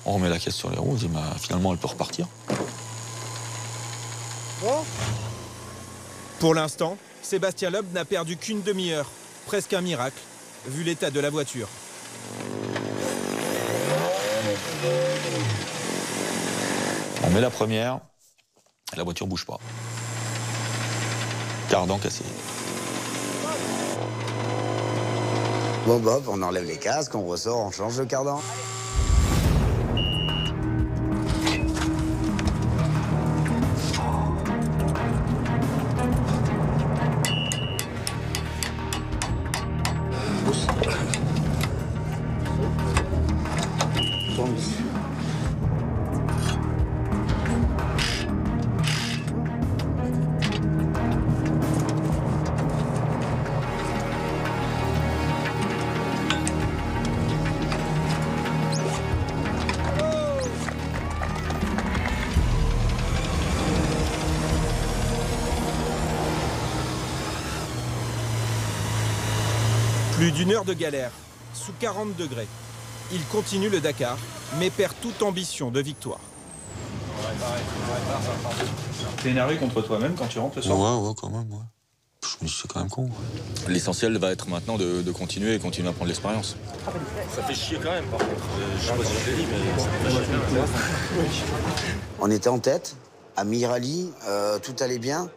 On remet la caisse sur les roues. On se dit, finalement, elle peut repartir. Pour l'instant, Sébastien Loeb n'a perdu qu'une demi-heure. Presque un miracle, vu l'état de la voiture. On met la première, et la voiture bouge pas. Cardan cassé. Bon, Bob, on enlève les casques, on ressort, on change le cardan. Plus d'une heure de galère, sous 40 degrés. Il continue le Dakar, mais perd toute ambition de victoire. T'es énervé contre toi-même quand tu rentres le soir? Ouais, quand même, ouais. Je me dis, c'est quand même con. L'essentiel va être maintenant de continuer et continuer à prendre l'expérience. Ça fait chier quand même, par contre. Je sais pas si je l'ai dit, mais ça fait chier. On était en tête, à mi-rallye, tout allait bien.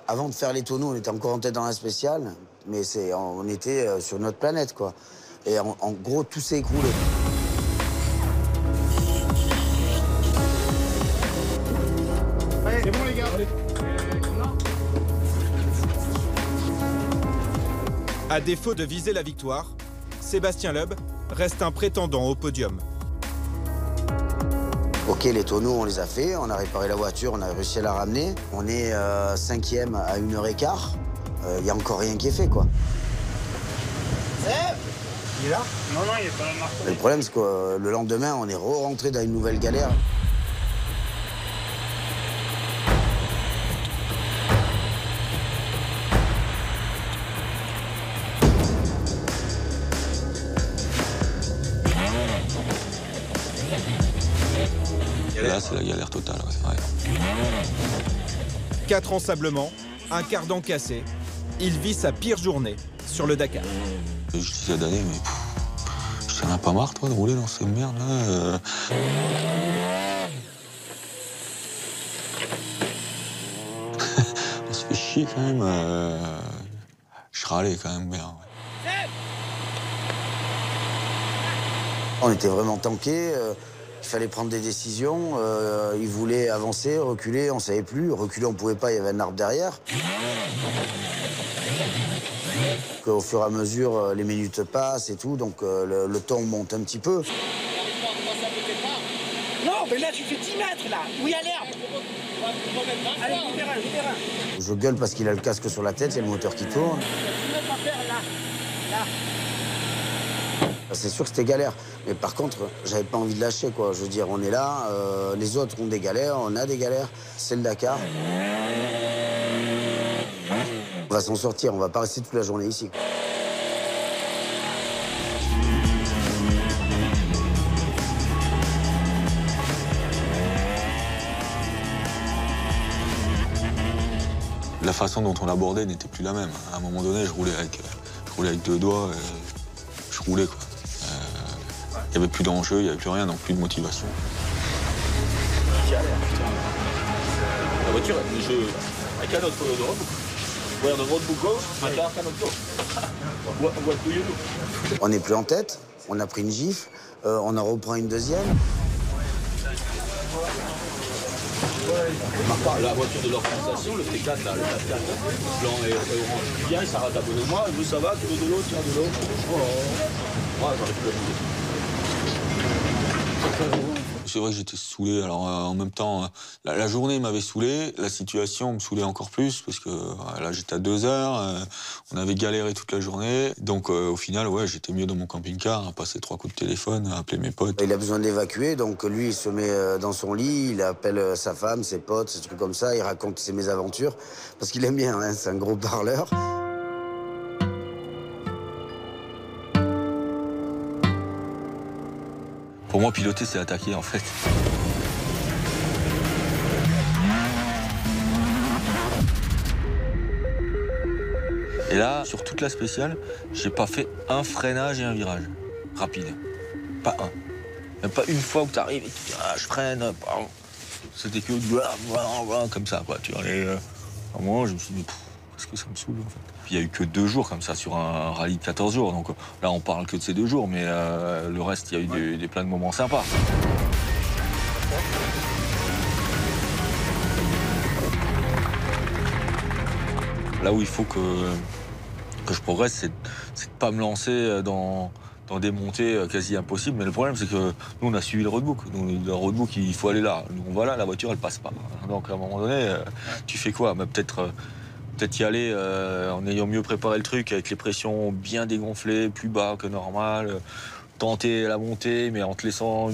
Avant de faire les tonneaux, on était encore en tête dans la spéciale, mais on était sur notre planète, quoi. Et en gros, tout s'est écroulé. C'est bon, les gars. À défaut de viser la victoire, Sébastien Loeb reste un prétendant au podium. Ok, les tonneaux, on les a fait, on a réparé la voiture, on a réussi à la ramener. On est 5e à 1h15. Il n'y a encore rien qui est fait, quoi. Il est là? Non, il est pas là, Marco. Le problème, c'est que le lendemain, on est rentré dans une nouvelle galère. Là, c'est la galère totale, ouais. 4 ensablements, un cardan cassé. Il vit sa pire journée sur le Dakar. Je disais à Daniel, mais je t'en ai pas marre, toi, de rouler dans ces merdes, là. On se fait chier, quand même. Je râlais, quand même, bien. Ouais. On était vraiment tankés. Il fallait prendre des décisions. Il voulait avancer, reculer, on ne savait plus. Reculer, on ne pouvait pas, il y avait un arbre derrière. Au fur et à mesure, les minutes passent et tout, donc le temps monte un petit peu. Non, mais là, tu fais 10 mètres, là. Où il y a l'herbe. Allez, libéral. Je gueule parce qu'il a le casque sur la tête, il y a le moteur qui tourne. C'est sûr que c'était galère, mais par contre, j'avais pas envie de lâcher, quoi. Je veux dire, on est là, les autres ont des galères, on a des galères, c'est le Dakar. On va s'en sortir, on va pas rester toute la journée ici. La façon dont on l'abordait n'était plus la même. À un moment donné, je roulais avec 2 doigts, je roulais, quoi. Il n'y avait plus d'enjeu, il n'y avait plus rien, donc plus de motivation. La voiture, I cannot follow the roadbook. Where the roadbook goes, my car cannot go. What do you do? On n'est plus en tête, on a pris une gifle, on en reprend une deuxième. La voiture de l'organisation, le T4, là, le 4x4, blanc et orange, il vient, il s'arrête à côté de moi, vous ça va, tu veux de l'eau, tiens de l'eau. Oh, j'arrive plus à bouger. C'est vrai que j'étais saoulé. Alors en même temps, la journée m'avait saoulé, la situation me saoulait encore plus parce que là j'étais à 2 heures, on avait galéré toute la journée. Donc au final, ouais, j'étais mieux dans mon camping-car, à passer 3 coups de téléphone, à appeler mes potes. Il a besoin d'évacuer, donc lui il se met dans son lit, il appelle sa femme, ses potes, ces trucs comme ça, il raconte ses mésaventures parce qu'il aime bien, hein, c'est un gros parleur. Pour moi, piloter, c'est attaquer, en fait. Et là, sur toute la spéciale, j'ai pas fait un freinage et un virage rapide. Pas un. Même pas une fois où tu arrives et tu dis « Ah, je freine ». C'était que comme ça, quoi. Tu vois, à un moment, je me suis dit « Qu'est-ce que ça me saoule, en fait ?» Puis il n'y a eu que 2 jours comme ça sur un rallye de 14 jours. Donc là, on parle que de ces 2 jours, mais le reste, il y a eu plein de moments sympas. Là où il faut que je progresse, c'est de pas me lancer dans des montées quasi impossibles. Mais le problème, c'est que nous, on a suivi le roadbook. Donc, le roadbook, il faut aller là. Nous, on va là, la voiture, elle passe pas. Donc, à un moment donné, tu fais quoi? Peut-être y aller en ayant mieux préparé le truc, avec les pressions bien dégonflées, plus bas que normal. Tenter la montée, mais en te laissant,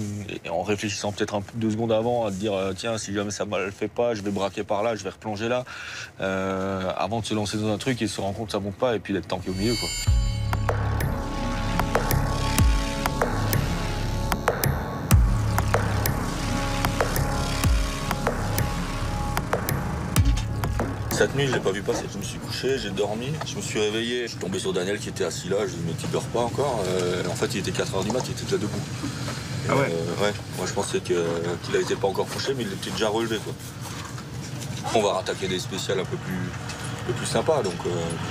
en réfléchissant peut-être 2 secondes avant à te dire tiens, si jamais ça ne le fait pas, je vais braquer par là, je vais replonger là, avant de se lancer dans un truc et se rendre compte que ça ne monte pas et puis d'être tanké au milieu, quoi. Cette nuit, je l'ai pas vu passer. Je me suis couché, j'ai dormi, je me suis réveillé. Je suis tombé sur Daniel qui était assis là. Je lui ai dit, mais tu dors pas encore? En fait, il était 4h du mat, il était déjà debout. Ah ouais? Ouais, moi je pensais qu'il n'était pas encore couché, mais il était déjà relevé, quoi. On va rattaquer des spéciales un peu plus sympas, donc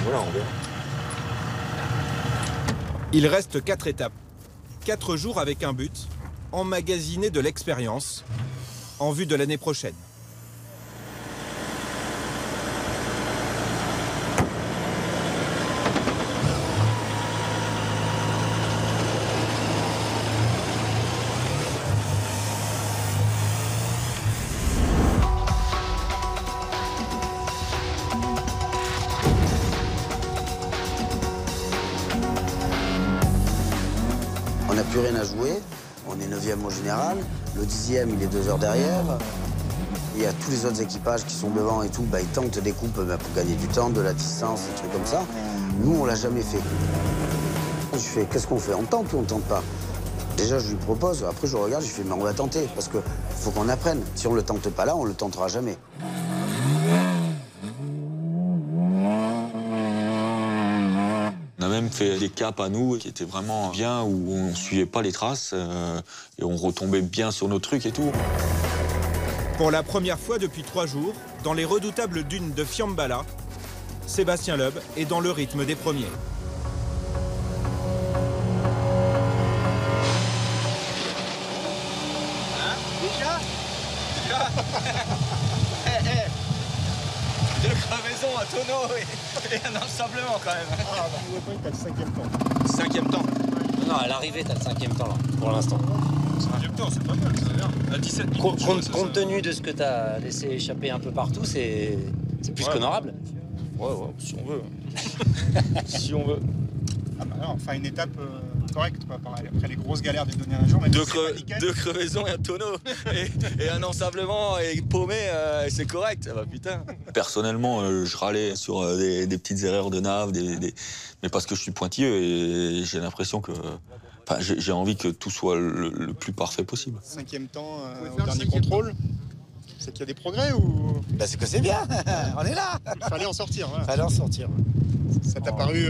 voilà, on verra. Il reste 4 étapes. 4 jours avec un but, emmagasiner de l'expérience en vue de l'année prochaine. On n'a plus rien à jouer, on est 9e au général, le 10e il est 2 heures derrière. Il y a tous les autres équipages qui sont devant et tout, ils tentent des coupes pour gagner du temps, de la distance, des trucs comme ça. Nous on l'a jamais fait. Je fais, qu'est-ce qu'on fait? On tente ou on tente pas? Déjà je lui propose, après je regarde, je fais, mais on va tenter, parce qu'il faut qu'on apprenne. Si on le tente pas là, on le tentera jamais. On a même fait des caps à nous qui étaient vraiment bien, où on suivait pas les traces et on retombait bien sur nos trucs et tout. Pour la première fois depuis 3 jours, dans les redoutables dunes de Fiambala, Sébastien Loeb est dans le rythme des premiers. Deux crevaisons, un tonneau et un ensablement quand même. Ah, bah, t'as le 5e temps. 5e temps? Non, à l'arrivée, t'as le 5e temps là, pour l'instant. 5e temps, c'est pas mal, c'est bien. À 17 minutes. Compte tenu de ce que t'as laissé échapper un peu partout, c'est plus qu'honorable. Ouais, si on veut. Si on veut. Ah bah non, enfin une étape correcte, quoi, après les grosses galères des derniers jours. Mais Deux crevaisons et un tonneau et un ensablement et paumé, c'est correct. Ah bah putain. Personnellement, je râlais sur des petites erreurs de nav, mais parce que je suis pointilleux et j'ai l'impression que... j'ai envie que tout soit le plus parfait possible. 5e temps au dernier contrôle. C'est qu'il y a des progrès ou... Bah c'est que c'est bien, on est là. Il fallait en sortir. Voilà. Fallait en sortir. Ça t'a paru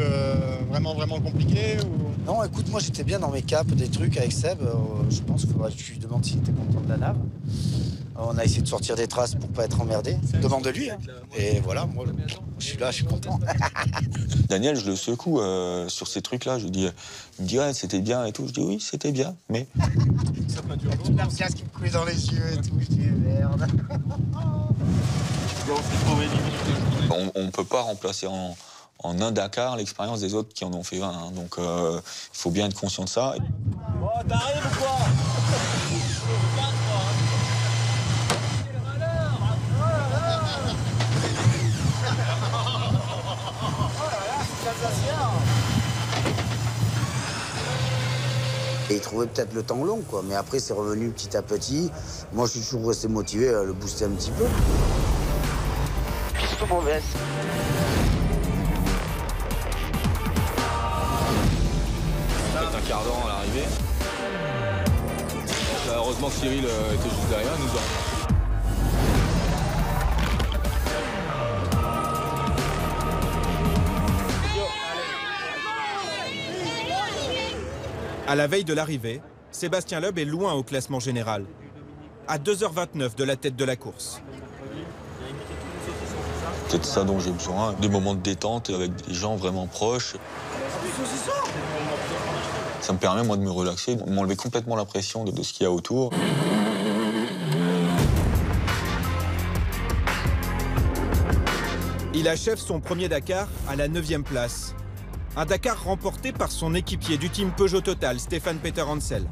vraiment compliqué ou... Non, écoute, moi j'étais bien dans mes caps, des trucs avec Seb. Je pense qu'il faudrait que je lui demande s'il était content de la nave. On a essayé de sortir des traces pour pas être emmerdé. Demande-lui. Hein. Et voilà, moi je suis là, je suis content. Daniel, je le secoue sur ces trucs-là. Je lui dis, il me dit, ouais, c'était bien et tout. Je dis, oui, c'était bien, mais... Ça m'a duré. La pièce qui me coulait dans les yeux et tout. Je dis, merde. On ne peut pas remplacer en un Dakar l'expérience des autres qui en ont fait 20. Hein. Donc il faut bien être conscient de ça. Oh, t'arrives ou quoi? Et il trouvait peut-être le temps long, quoi. Mais après, c'est revenu petit à petit. Moi, je suis toujours resté motivé à le booster un petit peu. C'est pas mauvais. Peut-être un quart d'heure à l'arrivée. Heureusement que Cyril était juste derrière, nous a... À la veille de l'arrivée, Sébastien Loeb est loin au classement général, à 2h29 de la tête de la course. C'est ça dont j'ai besoin, des moments de détente avec des gens vraiment proches. Ça me permet, moi, de me relaxer, de m'enlever complètement la pression de ce qu'il y a autour. Il achève son premier Dakar à la 9e place. Un Dakar remporté par son équipier du team Peugeot Total, Stéphane Peter Hansel.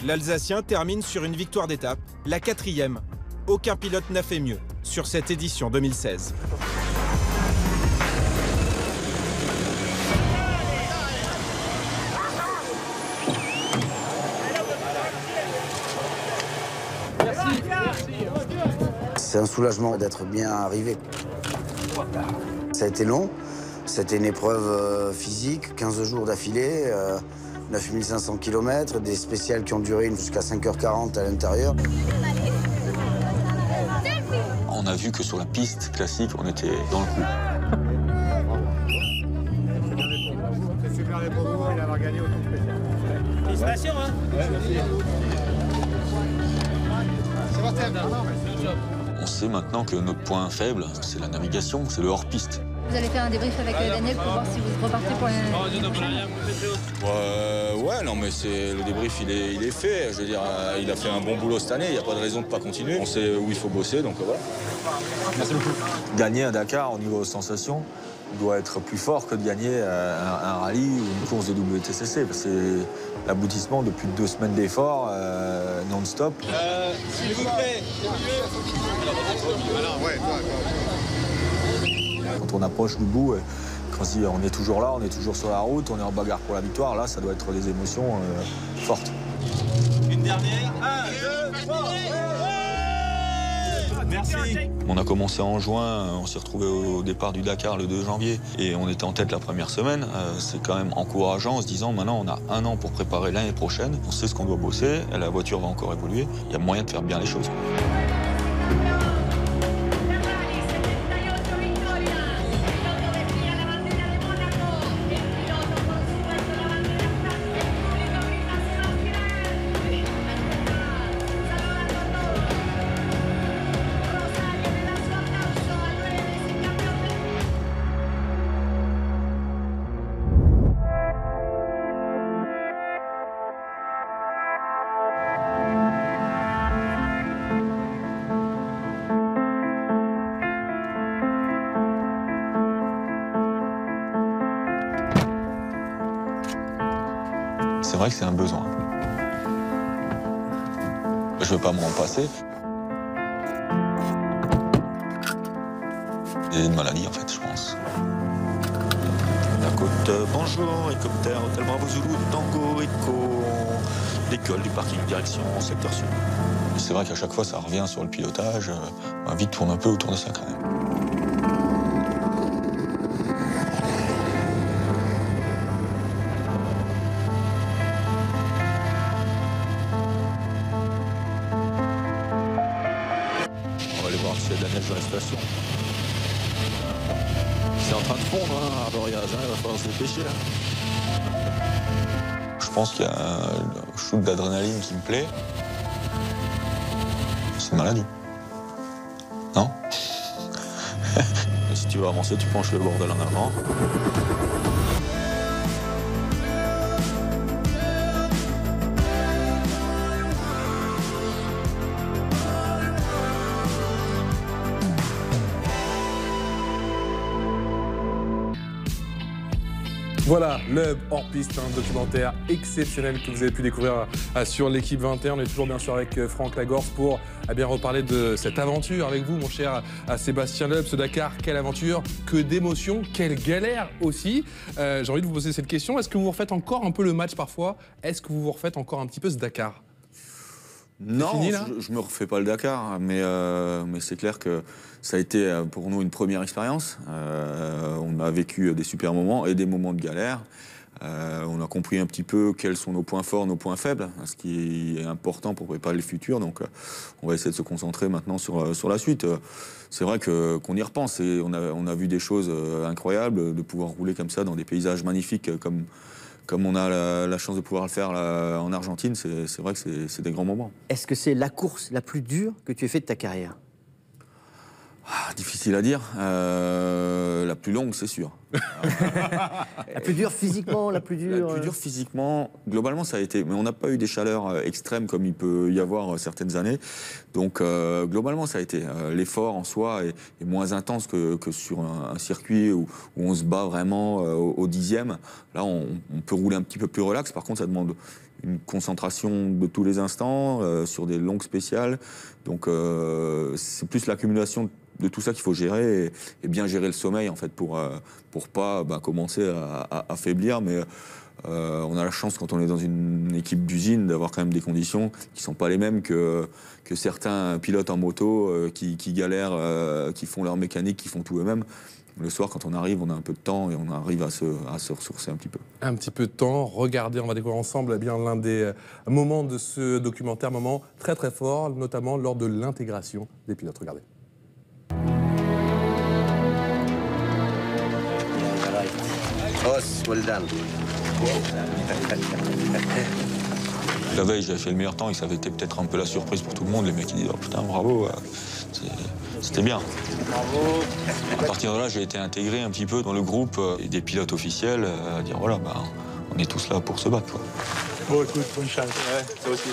L'Alsacien termine sur une victoire d'étape, la 4e. Aucun pilote n'a fait mieux sur cette édition 2016. C'est un soulagement d'être bien arrivé. Ça a été long. C'était une épreuve physique, 15 jours d'affilée, 9500 km, des spéciales qui ont duré jusqu'à 5h40 à l'intérieur. On a vu que sur la piste classique, on était dans le coup. C'est super les pour vous et d'avoir gagné autant de spécial. Félicitations, hein. C'est votre thème. On sait maintenant que notre point faible, c'est la navigation, c'est le hors-piste. Vous allez faire un débrief avec Daniel pour voir si vous repartez pour l'année prochaine. Ouais, non, mais le débrief, il est fait. Je veux dire, il a fait un bon boulot cette année. Il n'y a pas de raison de ne pas continuer. On sait où il faut bosser, donc voilà. Merci beaucoup. Gagner à Dakar, au niveau sensation, doit être plus fort que de gagner un rallye ou une course de WTCC. C'est l'aboutissement de plus de 2 semaines d'efforts non-stop. S'il vous plaît. Alors, ouais, toi. Quand on approche du bout, quand on est toujours là, on est toujours sur la route, on est en bagarre pour la victoire, là, ça doit être des émotions fortes. Une dernière. 1, 2, 3. Merci. On a commencé en juin, on s'est retrouvé au départ du Dakar le 2 janvier et on était en tête la première semaine. C'est quand même encourageant en se disant maintenant on a 1 an pour préparer l'année prochaine, on sait ce qu'on doit bosser, la voiture va encore évoluer, il y a moyen de faire bien les choses. C'est vrai que c'est un besoin. Je ne veux pas m'en passer. Il y a une maladie, en fait, je pense. La côte, bonjour, hélicoptère, hôtel Bravo Zulu, Tango, Echo, l'école du parking, direction, secteur sud. C'est vrai qu'à chaque fois, ça revient sur le pilotage. Ma vie tourne un peu autour de ça, quand même. C'est de la neige dans les stations. C'est en train de fondre, hein, à Boriaz, il va falloir se dépêcher. Là. Je pense qu'il y a un shoot d'adrénaline qui me plaît. C'est une maladie. Non? Si tu veux avancer, tu penches le bordel en avant. Voilà, le hors-piste, un documentaire exceptionnel que vous avez pu découvrir sur l'équipe 21. On est toujours bien sûr avec Franck Lagorce pour bien reparler de cette aventure avec vous, mon cher Sébastien Loeb. Ce Dakar, quelle aventure, que d'émotions, quelle galère aussi. J'ai envie de vous poser cette question. Est-ce que vous refaites encore un peu le match parfois? Est-ce que vous refaites encore un petit peu ce Dakar? Non, fini, je me refais pas le Dakar, mais c'est clair que ça a été pour nous une première expérience. On a vécu des super moments et des moments de galère. On a compris un petit peu quels sont nos points forts, nos points faibles, ce qui est important pour préparer le futur. Donc on va essayer de se concentrer maintenant sur la suite. C'est vrai qu'on y repense et on a vu des choses incroyables, de pouvoir rouler comme ça dans des paysages magnifiques comme on a la chance de pouvoir le faire là, en Argentine. C'est vrai que c'est des grands moments. Est-ce que c'est la course la plus dure que tu aies faite de ta carrière? Difficile à dire. La plus longue, c'est sûr. La plus dure physiquement, la plus dure... La plus dure physiquement, globalement, ça a été... Mais on n'a pas eu des chaleurs extrêmes comme il peut y avoir certaines années. Donc, globalement, ça a été... L'effort en soi est moins intense que sur un circuit où on se bat vraiment au dixième. Là, on peut rouler un petit peu plus relax. Par contre, ça demande une concentration de tous les instants sur des longues spéciales. Donc, c'est plus l'accumulation de tout ça qu'il faut gérer et bien gérer le sommeil en fait pour pas commencer à faiblir. Mais on a la chance quand on est dans une équipe d'usine d'avoir quand même des conditions qui sont pas les mêmes que certains pilotes en moto qui galèrent, qui font leur mécanique, qui font tout eux-mêmes. Le soir, quand on arrive, on a un peu de temps et on arrive à se ressourcer un petit peu. Un petit peu de temps. Regardez, on va découvrir ensemble l'un des moments de ce documentaire, moment très très fort, notamment lors de l'intégration des pilotes. Regardez. well done. La veille, j'avais fait le meilleur temps et ça avait été peut-être un peu la surprise pour tout le monde. Les mecs, ils disent « Oh putain, bravo !» C'était bien. Bravo. À partir de là, j'ai été intégré un petit peu dans le groupe des pilotes officiels, à dire voilà, bah, on est tous là pour se battre. Quoi. Bon, écoute, bonne chance. Ouais, toi aussi.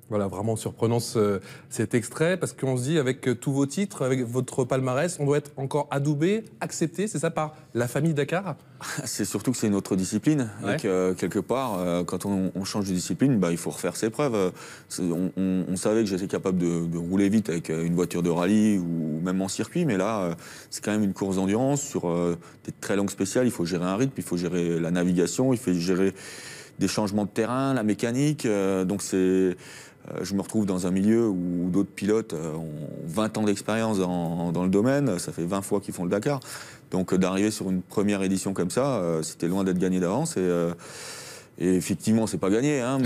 Voilà, vraiment surprenant cet extrait, parce qu'on se dit, avec tous vos titres, avec votre palmarès, on doit être encore adoubé, accepté, c'est ça, par la famille Dakar? C'est surtout que c'est une autre discipline, ouais. Et que quelque part, quand on change de discipline, bah, il faut refaire ses preuves. On savait que j'étais capable de rouler vite avec une voiture de rallye ou même en circuit, mais là, c'est quand même une course d'endurance sur des très longues spéciales. Il faut gérer un rythme, il faut gérer la navigation, il faut gérer des changements de terrain, la mécanique, donc c'est... Je me retrouve dans un milieu où d'autres pilotes ont 20 ans d'expérience dans le domaine, ça fait 20 fois qu'ils font le Dakar. Donc d'arriver sur une première édition comme ça, c'était loin d'être gagné d'avance. Et effectivement, c'est pas gagné, hein,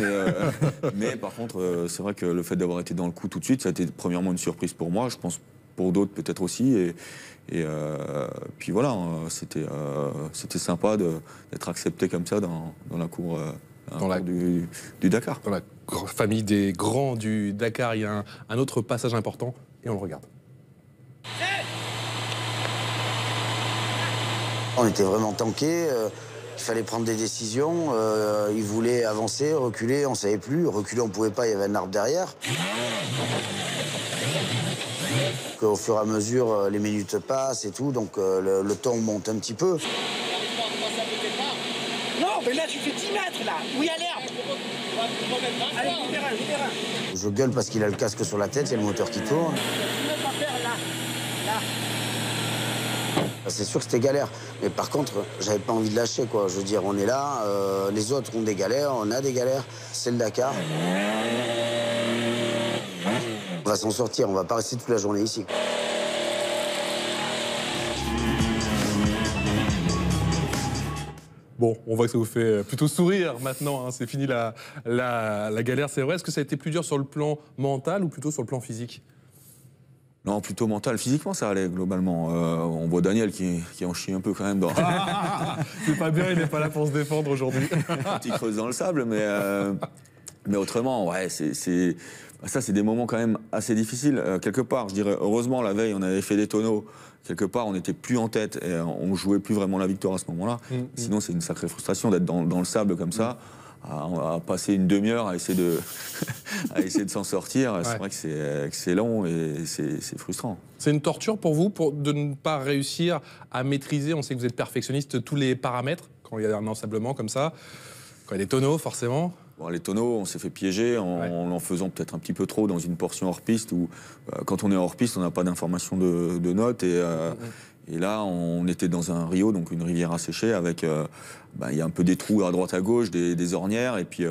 mais par contre, c'est vrai que le fait d'avoir été dans le coup tout de suite, ça a été premièrement une surprise pour moi, je pense pour d'autres peut-être aussi. Et puis voilà, c'était sympa d'être accepté comme ça dans la cour. Du Dakar. Dans la famille des grands du Dakar, il y a un autre passage important et on le regarde. On était vraiment tankés, il fallait prendre des décisions, ils voulaient avancer, reculer, on ne savait plus. Reculer, on ne pouvait pas, il y avait un arbre derrière. Au fur et à mesure, les minutes passent et tout, donc le temps monte un petit peu. Non, mais là, tu fais 10 mètres, là, où il y a l'herbe. Allez, je verrai. Je gueule parce qu'il a le casque sur la tête, il y a le moteur qui tourne. C'est sûr que c'était galère, mais par contre, j'avais pas envie de lâcher, quoi. Je veux dire, on est là, les autres ont des galères, on a des galères, c'est le Dakar. On va s'en sortir, on va pas rester toute la journée ici. Bon, on voit que ça vous fait plutôt sourire maintenant, hein. C'est fini la galère, c'est vrai. Est-ce que ça a été plus dur sur le plan mental ou plutôt sur le plan physique? Non, plutôt mental. Physiquement, ça allait globalement. On voit Daniel qui en chie un peu quand même dans... C'est pas bien, il n'est pas là pour se défendre aujourd'hui. Petit creuse dans le sable, mais autrement, ouais, ça, c'est des moments quand même assez difficiles. Quelque part, je dirais, heureusement, la veille, on avait fait des tonneaux. Quelque part, on n'était plus en tête et on jouait plus vraiment la victoire à ce moment-là. Sinon, c'est une sacrée frustration d'être dans le sable comme ça, à passer une demi-heure à essayer de s'en sortir. Ouais. C'est vrai que c'est long et c'est frustrant. C'est une torture pour vous de ne pas réussir à maîtriser, on sait que vous êtes perfectionniste, tous les paramètres, quand il y a un ensablement comme ça, quand il y a des tonneaux, forcément. Bon, les tonneaux, on s'est fait piéger en faisant peut-être un petit peu trop dans une portion hors-piste où, quand on est hors-piste, on n'a pas d'information de notes. Et là, on était dans un rio, donc une rivière asséchée, avec il y a un peu des trous à droite à gauche, des ornières, et puis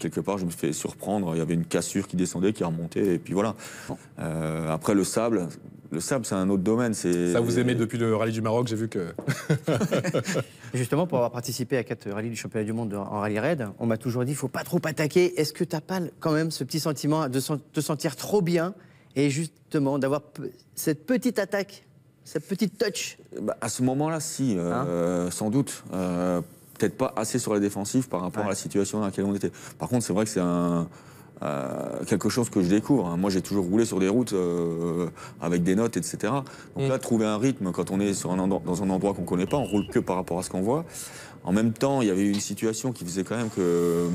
quelque part, je me fais surprendre. Il y avait une cassure qui descendait, qui remontait, et puis voilà. Après, le sable, c'est un autre domaine. Ça, vous aimez depuis le rallye du Maroc, j'ai vu que... Justement, pour avoir participé à 4 rallyes du championnat du monde en rallye raid, on m'a toujours dit, il ne faut pas trop attaquer. Est-ce que tu n'as pas quand même ce petit sentiment de te sentir trop bien et justement d'avoir cette petite attaque, cette petite touch? À ce moment-là, si, sans doute. Peut-être pas assez sur la défensive par rapport à la situation dans laquelle on était. Par contre, c'est vrai que c'est quelque chose que je découvre. Hein. Moi, j'ai toujours roulé sur des routes avec des notes, etc. Donc là, trouver un rythme quand on est dans un endroit qu'on ne connaît pas, on roule que par rapport à ce qu'on voit. En même temps, il y avait une situation qui faisait quand même que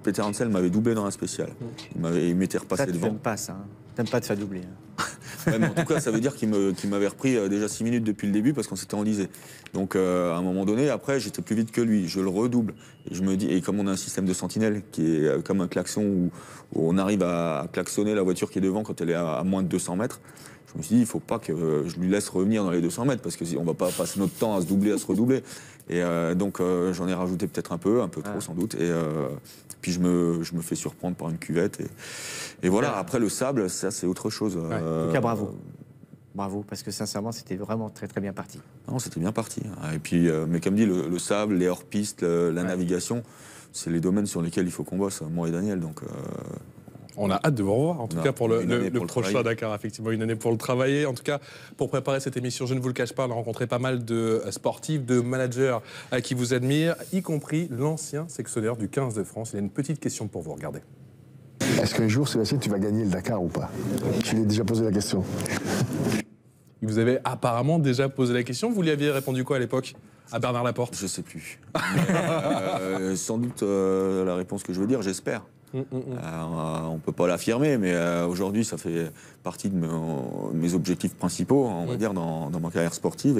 Peter Hansel m'avait doublé dans un spécial. Il m'était repassé devant. T'aimes pas ça, hein. T'aimes pas te faire doubler. Hein. Ouais, mais en tout cas, ça veut dire qu'il m'avait repris déjà 6 minutes depuis le début parce qu'on s'était enlisé. Donc, à un moment donné, après, j'étais plus vite que lui. Je le redouble. Et je me dis, et comme on a un système de sentinelle qui est comme un klaxon où on arrive à klaxonner la voiture qui est devant quand elle est à moins de 200 mètres, je me suis dit, il ne faut pas que je lui laisse revenir dans les 200 mètres parce qu'on ne va pas passer notre temps à se doubler, à se redoubler. Et donc, j'en ai rajouté peut-être un peu trop sans doute. Et puis, je me fais surprendre par une cuvette. Et voilà, après le sable, ça, c'est autre chose. En tout cas, bravo. Bravo, parce que sincèrement, c'était vraiment très très bien parti. Non, c'était bien parti. Et puis, mais comme dit, le sable, les hors-pistes, la navigation, c'est les domaines sur lesquels il faut qu'on bosse, moi et Daniel. Donc, On a hâte de vous revoir, en tout cas pour le prochain Dakar, effectivement, une année pour le travailler. En tout cas, pour préparer cette émission, je ne vous le cache pas, on a rencontré pas mal de sportifs, de managers qui vous admirent, y compris l'ancien sélectionneur du 15 de France. Il y a une petite question pour vous, regardez. Est-ce qu'un jour, Sébastien, tu vas gagner le Dakar ou pas? Je lui ai déjà posé la question. Vous avez apparemment déjà posé la question. Vous lui aviez répondu quoi à l'époque, à Bernard Laporte? Je sais plus. Mais, sans doute la réponse que je veux dire, j'espère. On ne peut pas l'affirmer, mais aujourd'hui, ça fait partie de mes objectifs principaux, on va dire, dans ma carrière sportive.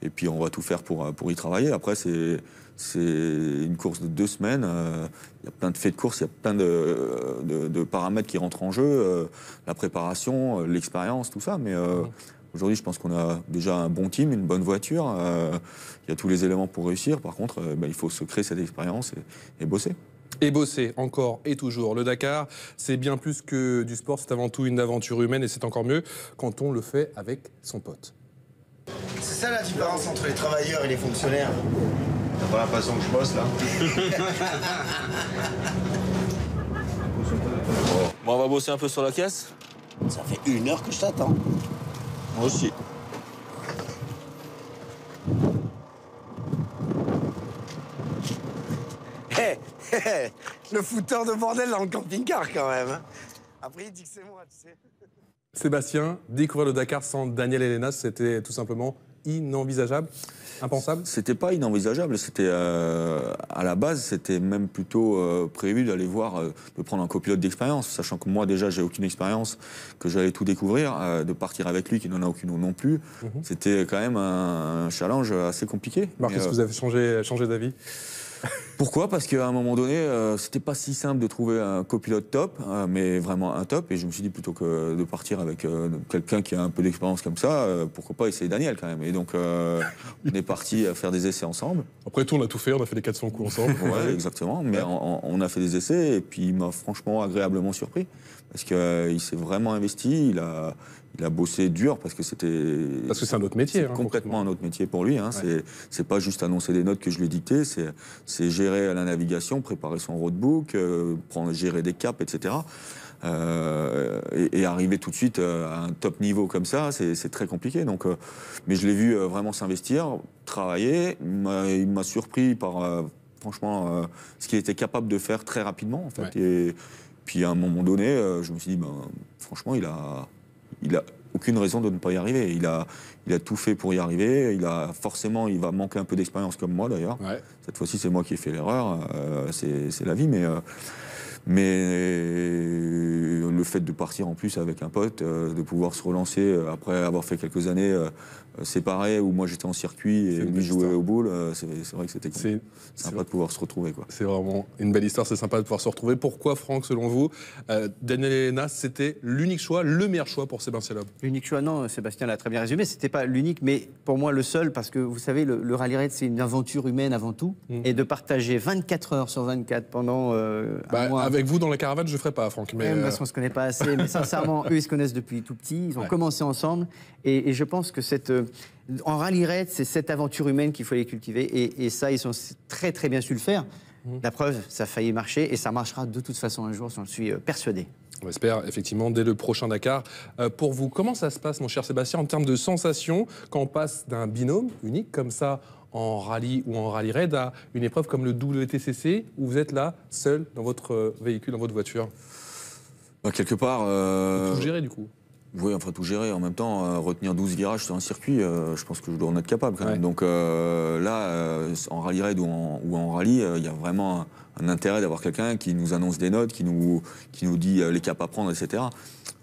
Et puis, on va tout faire pour y travailler. Après, c'est une course de 2 semaines. Il y a plein de faits de course, il y a plein de paramètres qui rentrent en jeu. La préparation, l'expérience, tout ça. Mais aujourd'hui, je pense qu'on a déjà un bon team, une bonne voiture. Il y a tous les éléments pour réussir. Par contre, il faut se créer cette expérience et bosser. Et bosser encore et toujours. Le Dakar, c'est bien plus que du sport, c'est avant tout une aventure humaine et c'est encore mieux quand on le fait avec son pote. C'est ça la différence entre les travailleurs et les fonctionnaires. T'as pas l'impression que je bosse là? Bon, on va bosser un peu sur la caisse. Ça fait 1 heure que je t'attends. Moi aussi. Le fouteur de bordel dans le camping-car quand même. Après il dit que c'est moi, tu sais. Sébastien, découvrir le Dakar sans Daniel Elena, c'était tout simplement inenvisageable, impensable? C'était pas inenvisageable, c'était à la base, c'était même plutôt prévu d'aller voir, de prendre un copilote d'expérience, sachant que moi déjà j'ai aucune expérience, que j'allais tout découvrir, de partir avec lui qui n'en a aucune non plus. C'était quand même un challenge assez compliqué. Marc, est-ce que vous avez changé d'avis? Pourquoi? Parce qu'à un moment donné, c'était pas si simple de trouver un copilote top, mais vraiment un top. Et je me suis dit, plutôt que de partir avec quelqu'un qui a un peu d'expérience comme ça, pourquoi pas essayer Daniel quand même. Et donc, on est parti à faire des essais ensemble. Après tout, on a tout fait, on a fait les 400 coups ensemble. Ouais, exactement. Mais on a fait des essais et puis il m'a franchement agréablement surpris. Parce qu'il s'est vraiment investi, il a bossé dur parce que c'était... Parce que c'est un autre métier. Complètement un autre métier pour lui. Hein. Ouais. C'est pas juste annoncer des notes que je lui ai dictées, c'est gérer la navigation, préparer son roadbook, gérer des caps, etc. Et arriver tout de suite à un top niveau comme ça, c'est très compliqué. Donc, mais je l'ai vu vraiment s'investir, travailler. Il m'a surpris par, franchement, ce qu'il était capable de faire très rapidement, en fait. Ouais. Et puis, à un moment donné, je me suis dit, franchement, il a aucune raison de ne pas y arriver. Il a tout fait pour y arriver. Il va manquer un peu d'expérience comme moi, d'ailleurs. Ouais. Cette fois-ci, c'est moi qui ai fait l'erreur. C'est la vie, mais le fait de partir en plus avec un pote, de pouvoir se relancer après avoir fait quelques années séparés, où moi j'étais en circuit et lui jouait au boule, c'est vrai que c'était sympa de pouvoir se retrouver. C'est vraiment une belle histoire, c'est sympa de pouvoir se retrouver. Pourquoi, Franck, selon vous, Daniel Elena, c'était l'unique choix, le meilleur choix pour Sébastien Loeb? L'unique choix, non, Sébastien l'a très bien résumé, c'était pas l'unique, mais pour moi le seul, parce que vous savez, le rallye raid, c'est une aventure humaine avant tout, et de partager 24 heures sur 24 pendant un mois... Avec vous dans la caravane, je ne ferai pas, Franck. Mais parce qu'on ne se connaît pas assez, mais sincèrement, eux, ils se connaissent depuis tout petit, ils ont commencé ensemble, et je pense que en rallye raid, c'est cette aventure humaine qu'il faut les cultiver, et ça, ils ont très très bien su le faire. La preuve, ça a failli marcher, et ça marchera de toute façon un jour, j'en suis persuadé. On espère, effectivement, dès le prochain Dakar. Pour vous, comment ça se passe, mon cher Sébastien, en termes de sensations, quand on passe d'un binôme unique comme ça, en rallye ou en rallye raid, à une épreuve comme le WTCC, où vous êtes là, seul, dans votre véhicule, dans votre voiture? Quelque part... Tout gérer, du coup. Oui, enfin tout gérer. En même temps, retenir 12 virages sur un circuit, je pense que je dois en être capable quand même. Donc là, en rallye raid ou en rallye, il y a vraiment un intérêt d'avoir quelqu'un qui nous annonce des notes, qui nous dit les caps à prendre, etc.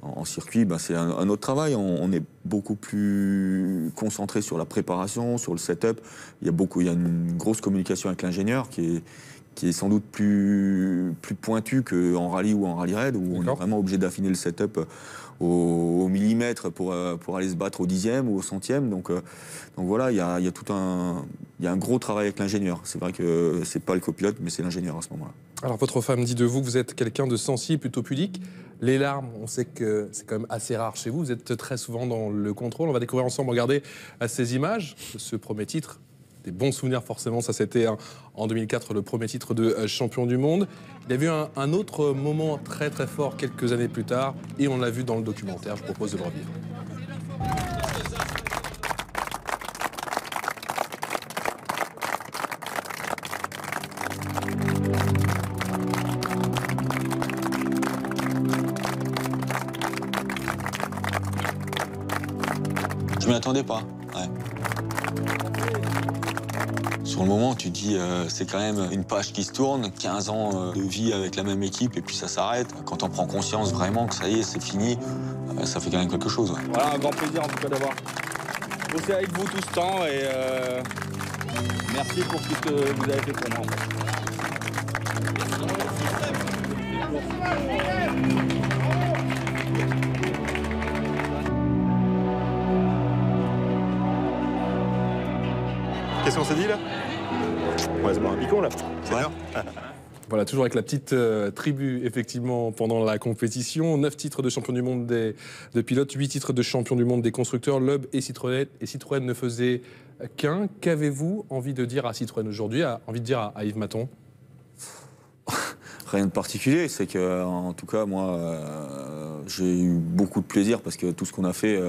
En circuit, c'est un autre travail. On est beaucoup plus concentré sur la préparation, sur le setup. Il y a une grosse communication avec l'ingénieur qui est sans doute plus pointue qu'en rallye ou en rallye raid, où on est vraiment obligé d'affiner le setup au millimètre pour aller se battre au 10e ou au 100e. Donc voilà, il y a un gros travail avec l'ingénieur. C'est vrai que c'est pas le copilote, mais c'est l'ingénieur à ce moment-là. Alors votre femme dit de vous que vous êtes quelqu'un de sensible, plutôt pudique. Les larmes, on sait que c'est quand même assez rare chez vous. Vous êtes très souvent dans le contrôle. On va découvrir ensemble, regardez ces images de ce premier titre des bons souvenirs forcément. Ça, c'était en 2004 le premier titre de champion du monde. Il a vu un autre moment très très fort quelques années plus tard et on l'a vu dans le documentaire. Je propose de le revivre. Je m'y attendais pas, ouais. Sur le moment, tu te dis, c'est quand même une page qui se tourne, 15 ans de vie avec la même équipe et puis ça s'arrête. Quand on prend conscience vraiment que ça y est, c'est fini, ça fait quand même quelque chose. Ouais. Voilà, un grand plaisir en tout cas d'avoir bossé avec vous tout ce temps et merci pour tout ce que vous avez fait pour moi. Qu'est-ce qu'on s'est dit là? Ouais, c'est pas un picon là. C'est bien. Voilà, toujours avec la petite tribu, effectivement, pendant la compétition. 9 titres de champion du monde de pilotes, 8 titres de champion du monde des constructeurs. Loeb et Citroën ne faisaient qu'un. Qu'avez-vous envie de dire à Citroën aujourd'hui, envie de dire à Yves Maton? Rien de particulier, c'est que, en tout cas, moi, j'ai eu beaucoup de plaisir parce que tout ce qu'on a fait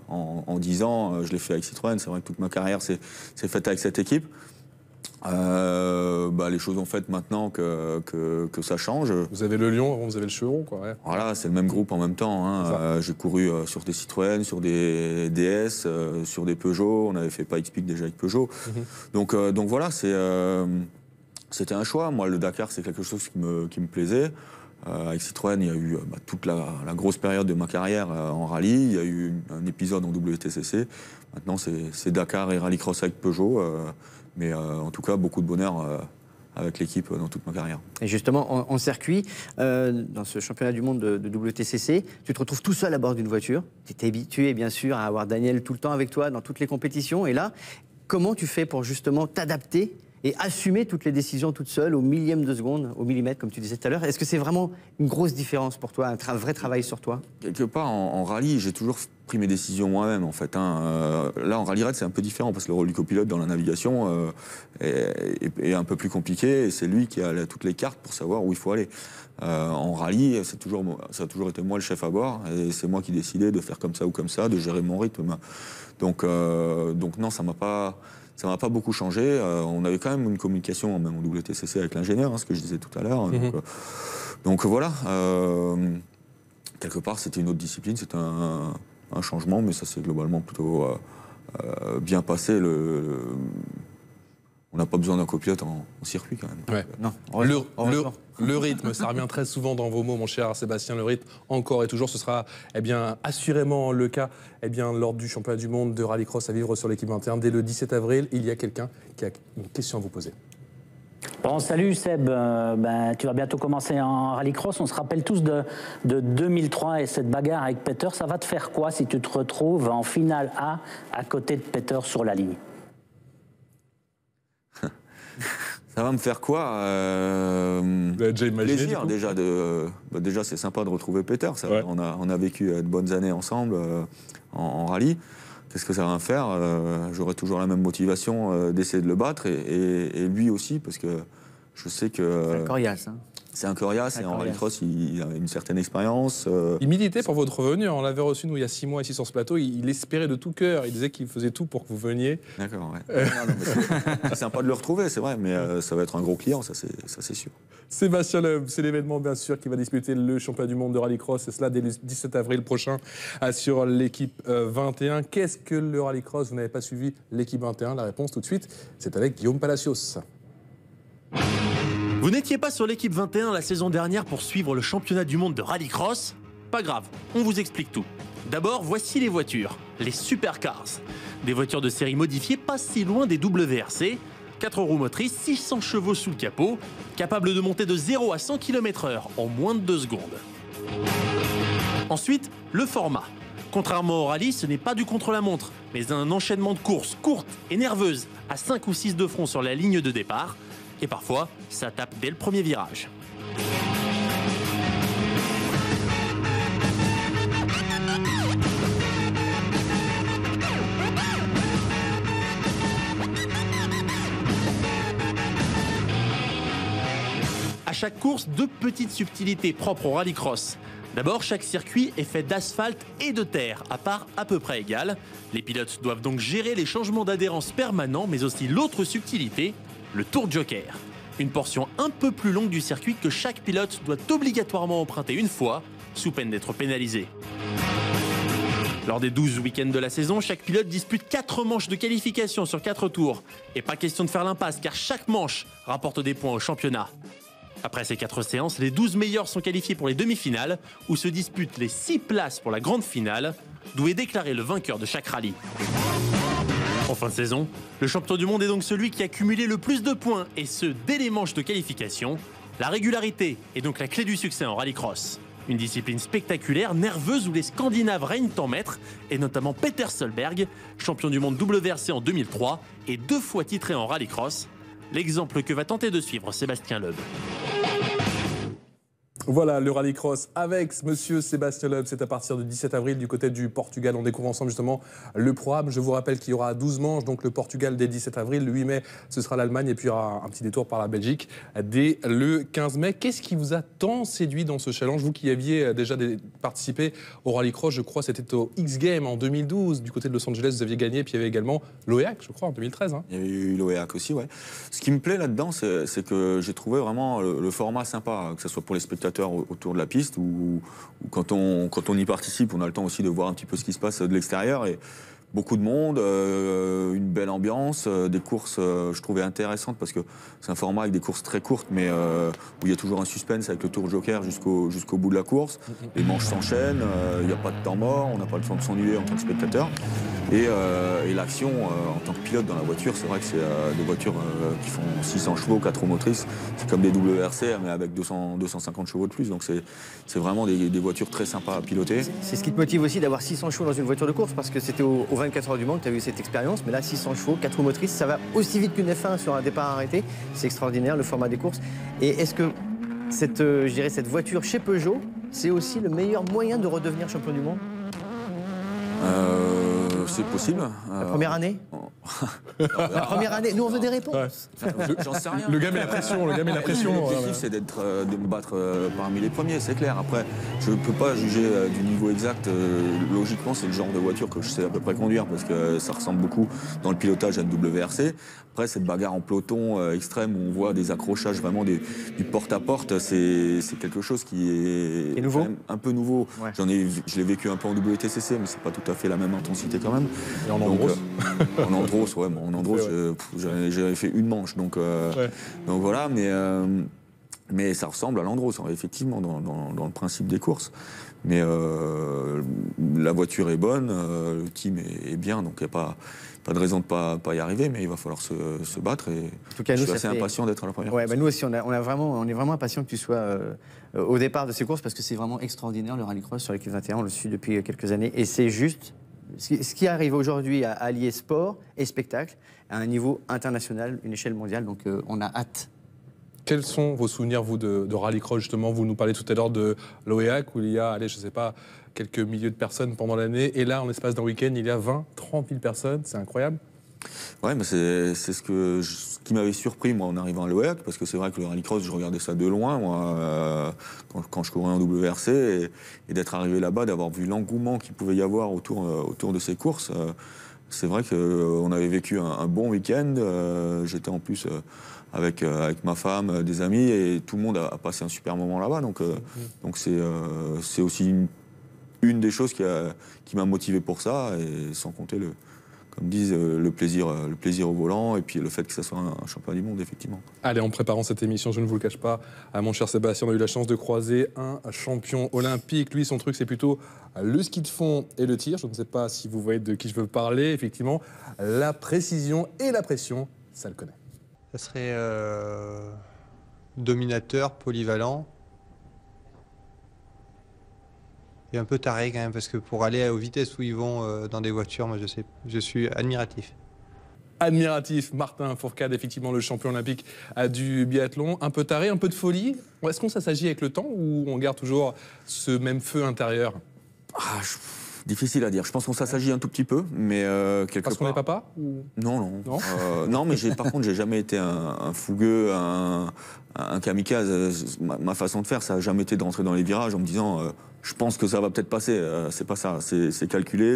en 10 ans, je l'ai fait avec Citroën. C'est vrai que toute ma carrière s'est faite avec cette équipe. Les choses ont fait maintenant que ça change. Vous avez le Lion, vous avez le Chevron, quoi. Ouais. Voilà, c'est le même groupe en même temps. Hein. J'ai couru sur des Citroën, sur des DS, sur des Peugeot. On avait fait Pikes Peak déjà avec Peugeot. Donc voilà, c'était un choix. Moi, le Dakar, c'est quelque chose qui me plaisait. Avec Citroën, il y a eu toute la grosse période de ma carrière en rallye. Il y a eu un épisode en WTCC. Maintenant, c'est Dakar et rallycross avec Peugeot. Mais en tout cas, beaucoup de bonheur avec l'équipe dans toute ma carrière. Et justement, en circuit, dans ce championnat du monde de WTCC, tu te retrouves tout seul à bord d'une voiture. Tu étais habitué, bien sûr, à avoir Daniel tout le temps avec toi dans toutes les compétitions. Et là, comment tu fais pour justement t'adapter et assumer toutes les décisions toute seule au millième de seconde, au millimètre, comme tu disais tout à l'heure? Est-ce que c'est vraiment une grosse différence pour toi, un vrai travail sur toi? Quelque part, en rallye, j'ai toujours pris mes décisions moi-même, en fait. Là, en rallye raid, c'est un peu différent, parce que le rôle du copilote dans la navigation est un peu plus compliqué, et c'est lui qui a toutes les cartes pour savoir où il faut aller. En rallye, ça a toujours été moi le chef à bord, et c'est moi qui décidais de faire comme ça ou comme ça, de gérer mon rythme. Donc non, ça m'a pas beaucoup changé. On avait quand même une communication, même en WTCC, avec l'ingénieur, ce que je disais tout à l'heure. Donc voilà, quelque part, c'était une autre discipline, c'était un changement, mais ça s'est globalement plutôt bien passé. On n'a pas besoin d'un copilote en circuit, quand même. Ouais. Non. Le rythme, ça revient très souvent dans vos mots, mon cher Sébastien. Le rythme, encore et toujours, ce sera assurément le cas lors du championnat du monde de rallycross à vivre sur l'équipe 21. Dès le 17 avril, il y a quelqu'un qui a une question à vous poser. Bon, salut Seb, tu vas bientôt commencer en rallycross. On se rappelle tous de 2003 et cette bagarre avec Peter. Ça va te faire quoi si tu te retrouves en finale A à côté de Peter sur la ligne? Ça va me faire quoi? Plaisir déjà. Déjà, c'est sympa de retrouver Peter. Ouais. On a vécu de bonnes années ensemble en rallye. Qu'est-ce que ça va me faire? J'aurai toujours la même motivation d'essayer de le battre et lui aussi, parce que je sais que... C'est un coriace, hein. C'est un coriace, et en rallycross, il a une certaine expérience. Il militait pour votre venue. On l'avait reçu, nous, il y a 6 mois ici sur ce plateau. Il espérait de tout cœur. Il disait qu'il faisait tout pour que vous veniez. D'accord, ouais. C'est sympa de le retrouver, c'est vrai, mais ça va être un gros client, ça c'est sûr. Sébastien Loeb, c'est l'événement, bien sûr, qui va disputer le championnat du monde de rallycross. Et cela dès le 17 avril prochain sur l'équipe 21. Qu'est-ce que le rallycross? Vous n'avez pas suivi l'équipe 21? La réponse, tout de suite, c'est avec Guillaume Palacios. Vous n'étiez pas sur l'équipe 21 la saison dernière pour suivre le championnat du monde de rallycross? Pas grave, on vous explique tout. D'abord, voici les voitures, les supercars. Des voitures de série modifiées pas si loin des WRC. 4 roues motrices, 600 chevaux sous le capot, capables de monter de 0 à 100 km/h en moins de 2 secondes. Ensuite, le format. Contrairement au rallye, ce n'est pas du contre-la-montre, mais un enchaînement de courses courtes et nerveuses à 5 ou 6 de front sur la ligne de départ. Et parfois, ça tape dès le premier virage. À chaque course, 2 petites subtilités propres au rallycross. D'abord, chaque circuit est fait d'asphalte et de terre, à part à peu près égale. Les pilotes doivent donc gérer les changements d'adhérence permanents, mais aussi l'autre subtilité, le tour joker. Une portion un peu plus longue du circuit que chaque pilote doit obligatoirement emprunter une fois, sous peine d'être pénalisé. Lors des 12 week-ends de la saison, chaque pilote dispute 4 manches de qualification sur 4 tours. Et pas question de faire l'impasse, car chaque manche rapporte des points au championnat. Après ces 4 séances, les 12 meilleurs sont qualifiés pour les demi-finales, où se disputent les 6 places pour la grande finale, d'où est déclaré le vainqueur de chaque rallye. En fin de saison, le champion du monde est donc celui qui a cumulé le plus de points, et ce, dès les manches de qualification. La régularité est donc la clé du succès en rallycross. Une discipline spectaculaire, nerveuse, où les Scandinaves règnent en maître, et notamment Peter Solberg, champion du monde WRC en 2003, et 2 fois titré en rallycross. L'exemple que va tenter de suivre Sébastien Loeb. Voilà, le rallycross avec monsieur Sébastien Loeb, c'est à partir du 17 avril du côté du Portugal. On découvre ensemble justement le programme. Je vous rappelle qu'il y aura 12 manches, donc le Portugal dès 17 avril, le 8 mai ce sera l'Allemagne et puis il y aura un petit détour par la Belgique dès le 15 mai. Qu'est-ce qui vous a tant séduit dans ce challenge? Vous qui aviez déjà participé au rallycross, je crois c'était au X-Games en 2012, du côté de Los Angeles, vous aviez gagné, puis il y avait également l'OEAC, je crois, en 2013. Hein. Il y avait eu l'OEAC aussi, ouais. Ce qui me plaît là-dedans, c'est que j'ai trouvé vraiment le format sympa, que ce soit pour les spectateurs autour de la piste ou quand on y participe, on a le temps aussi de voir un petit peu ce qui se passe de l'extérieur. Et beaucoup de monde, une belle ambiance, des courses je trouvais intéressantes parce que c'est un format avec des courses très courtes mais où il y a toujours un suspense avec le tour joker jusqu'au bout de la course. Les manches s'enchaînent, il n'y a pas de temps mort, on n'a pas le temps de s'ennuyer en tant que spectateur. Et l'action en tant que pilote dans la voiture, c'est vrai que c'est des voitures qui font 600 chevaux, 4 roues motrices. C'est comme des WRC mais avec 250 chevaux de plus. Donc c'est vraiment des voitures très sympas à piloter. C'est ce qui te motive aussi d'avoir 600 chevaux dans une voiture de course parce que c'était au 24 heures du Mans que tu as eu cette expérience. Mais là, 600 chevaux, 4 roues motrices, ça va aussi vite qu'une F1 sur un départ arrêté. C'est extraordinaire le format des courses. Et est-ce que cette voiture chez Peugeot, c'est aussi le meilleur moyen de redevenir champion du monde? C'est possible. La première année La première année, nous on veut des réponses. J'en sais rien. Le gars met la pression, L'objectif c'est de me battre parmi les premiers, c'est clair. Après, je ne peux pas juger du niveau exact. Logiquement, c'est le genre de voiture que je sais à peu près conduire parce que ça ressemble beaucoup dans le pilotage à une WRC. Après, cette bagarre en peloton extrême où on voit des accrochages vraiment du porte-à-porte, c'est quelque chose qui est nouveau, un peu nouveau. Ouais. Je l'ai vécu un peu en WTCC, mais c'est pas tout à fait la même intensité quand même. Et en Andros en Andros, ouais. En Andros, j'avais fait une manche, donc voilà. Mais ça ressemble à l'Andros, effectivement, dans le principe des courses. Mais la voiture est bonne, le team est bien, donc il n'y a pas de raison de ne pas y arriver, mais il va falloir se battre. Et en tout cas, je suis assez impatient d'être à la première place. Nous aussi, on est vraiment impatient que tu sois au départ de ces courses parce que c'est vraiment extraordinaire le rallycross sur l'équipe 21. On le suit depuis quelques années et c'est juste ce qui arrive aujourd'hui à allier sport et spectacle à un niveau international, une échelle mondiale. Donc on a hâte. Quels sont vos souvenirs, vous, de rallycross, justement? Vous nous parlez tout à l'heure de l'OEAC, où il y a, allez, je ne sais pas, quelques milliers de personnes pendant l'année. Et là, en l'espace d'un week-end, il y a 20, 30 000 personnes. C'est incroyable. Ouais, mais c'est ce qui m'avait surpris, moi, en arrivant à l'OEAC, parce que c'est vrai que le rallycross, je regardais ça de loin, moi, quand je courais en WRC, et d'être arrivé là-bas, d'avoir vu l'engouement qu'il pouvait y avoir autour de ces courses. C'est vrai qu'on avait vécu un bon week-end. J'étais en plus avec ma femme, des amis, et tout le monde a passé un super moment là-bas. Donc c'est aussi une des choses qui m'a motivé pour ça, et sans compter comme disent, le plaisir au volant et puis le fait que ça soit un championnat du monde, effectivement. Allez, en préparant cette émission, je ne vous le cache pas, mon cher Sébastien, on a eu la chance de croiser un champion olympique. Lui, son truc, c'est plutôt le ski de fond et le tir. Je ne sais pas si vous voyez de qui je veux parler. Effectivement, la précision et la pression, ça le connaît. Ça serait dominateur, polyvalent. Et un peu taré quand même, parce que pour aller aux vitesses où ils vont dans des voitures, moi je suis admiratif. Admiratif, Martin Fourcade, effectivement le champion olympique du biathlon. Un peu taré, un peu de folie. Est-ce qu'on s'agit avec le temps ou on garde toujours ce même feu intérieur? Difficile à dire. Je pense qu'on s'assagit un tout petit peu, mais quelque Parce qu'on est papa Non. Non, mais par contre, j'ai jamais été un fougueux, un kamikaze. Ma façon de faire, ça n'a jamais été de rentrer dans les virages en me disant je pense que ça va peut-être passer. C'est pas ça. C'est calculé.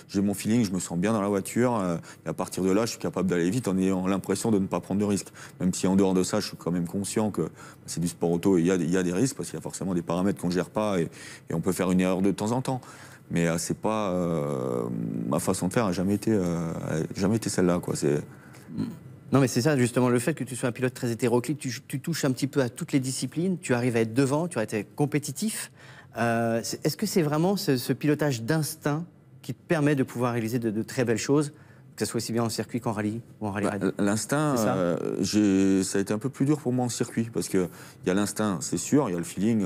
J'ai mon feeling, je me sens bien dans la voiture. Et à partir de là, je suis capable d'aller vite en ayant l'impression de ne pas prendre de risques. Même si en dehors de ça, je suis quand même conscient que c'est du sport auto et il y a des risques parce qu'il y a forcément des paramètres qu'on ne gère pas et on peut faire une erreur de temps en temps. Mais c'est pas ma façon de faire n'a jamais été celle-là, quoi. Non, mais c'est ça, justement, le fait que tu sois un pilote très hétéroclite, tu touches un petit peu à toutes les disciplines, tu arrives à être devant, tu arrives à être compétitif. Est-ce que c'est vraiment ce pilotage d'instinct qui te permet de pouvoir réaliser de très belles choses, que ce soit aussi bien en circuit qu'en rallye ou en rallye raid? L'instinct, ça a été un peu plus dur pour moi en circuit, parce qu'il y a l'instinct, c'est sûr, il y a le feeling,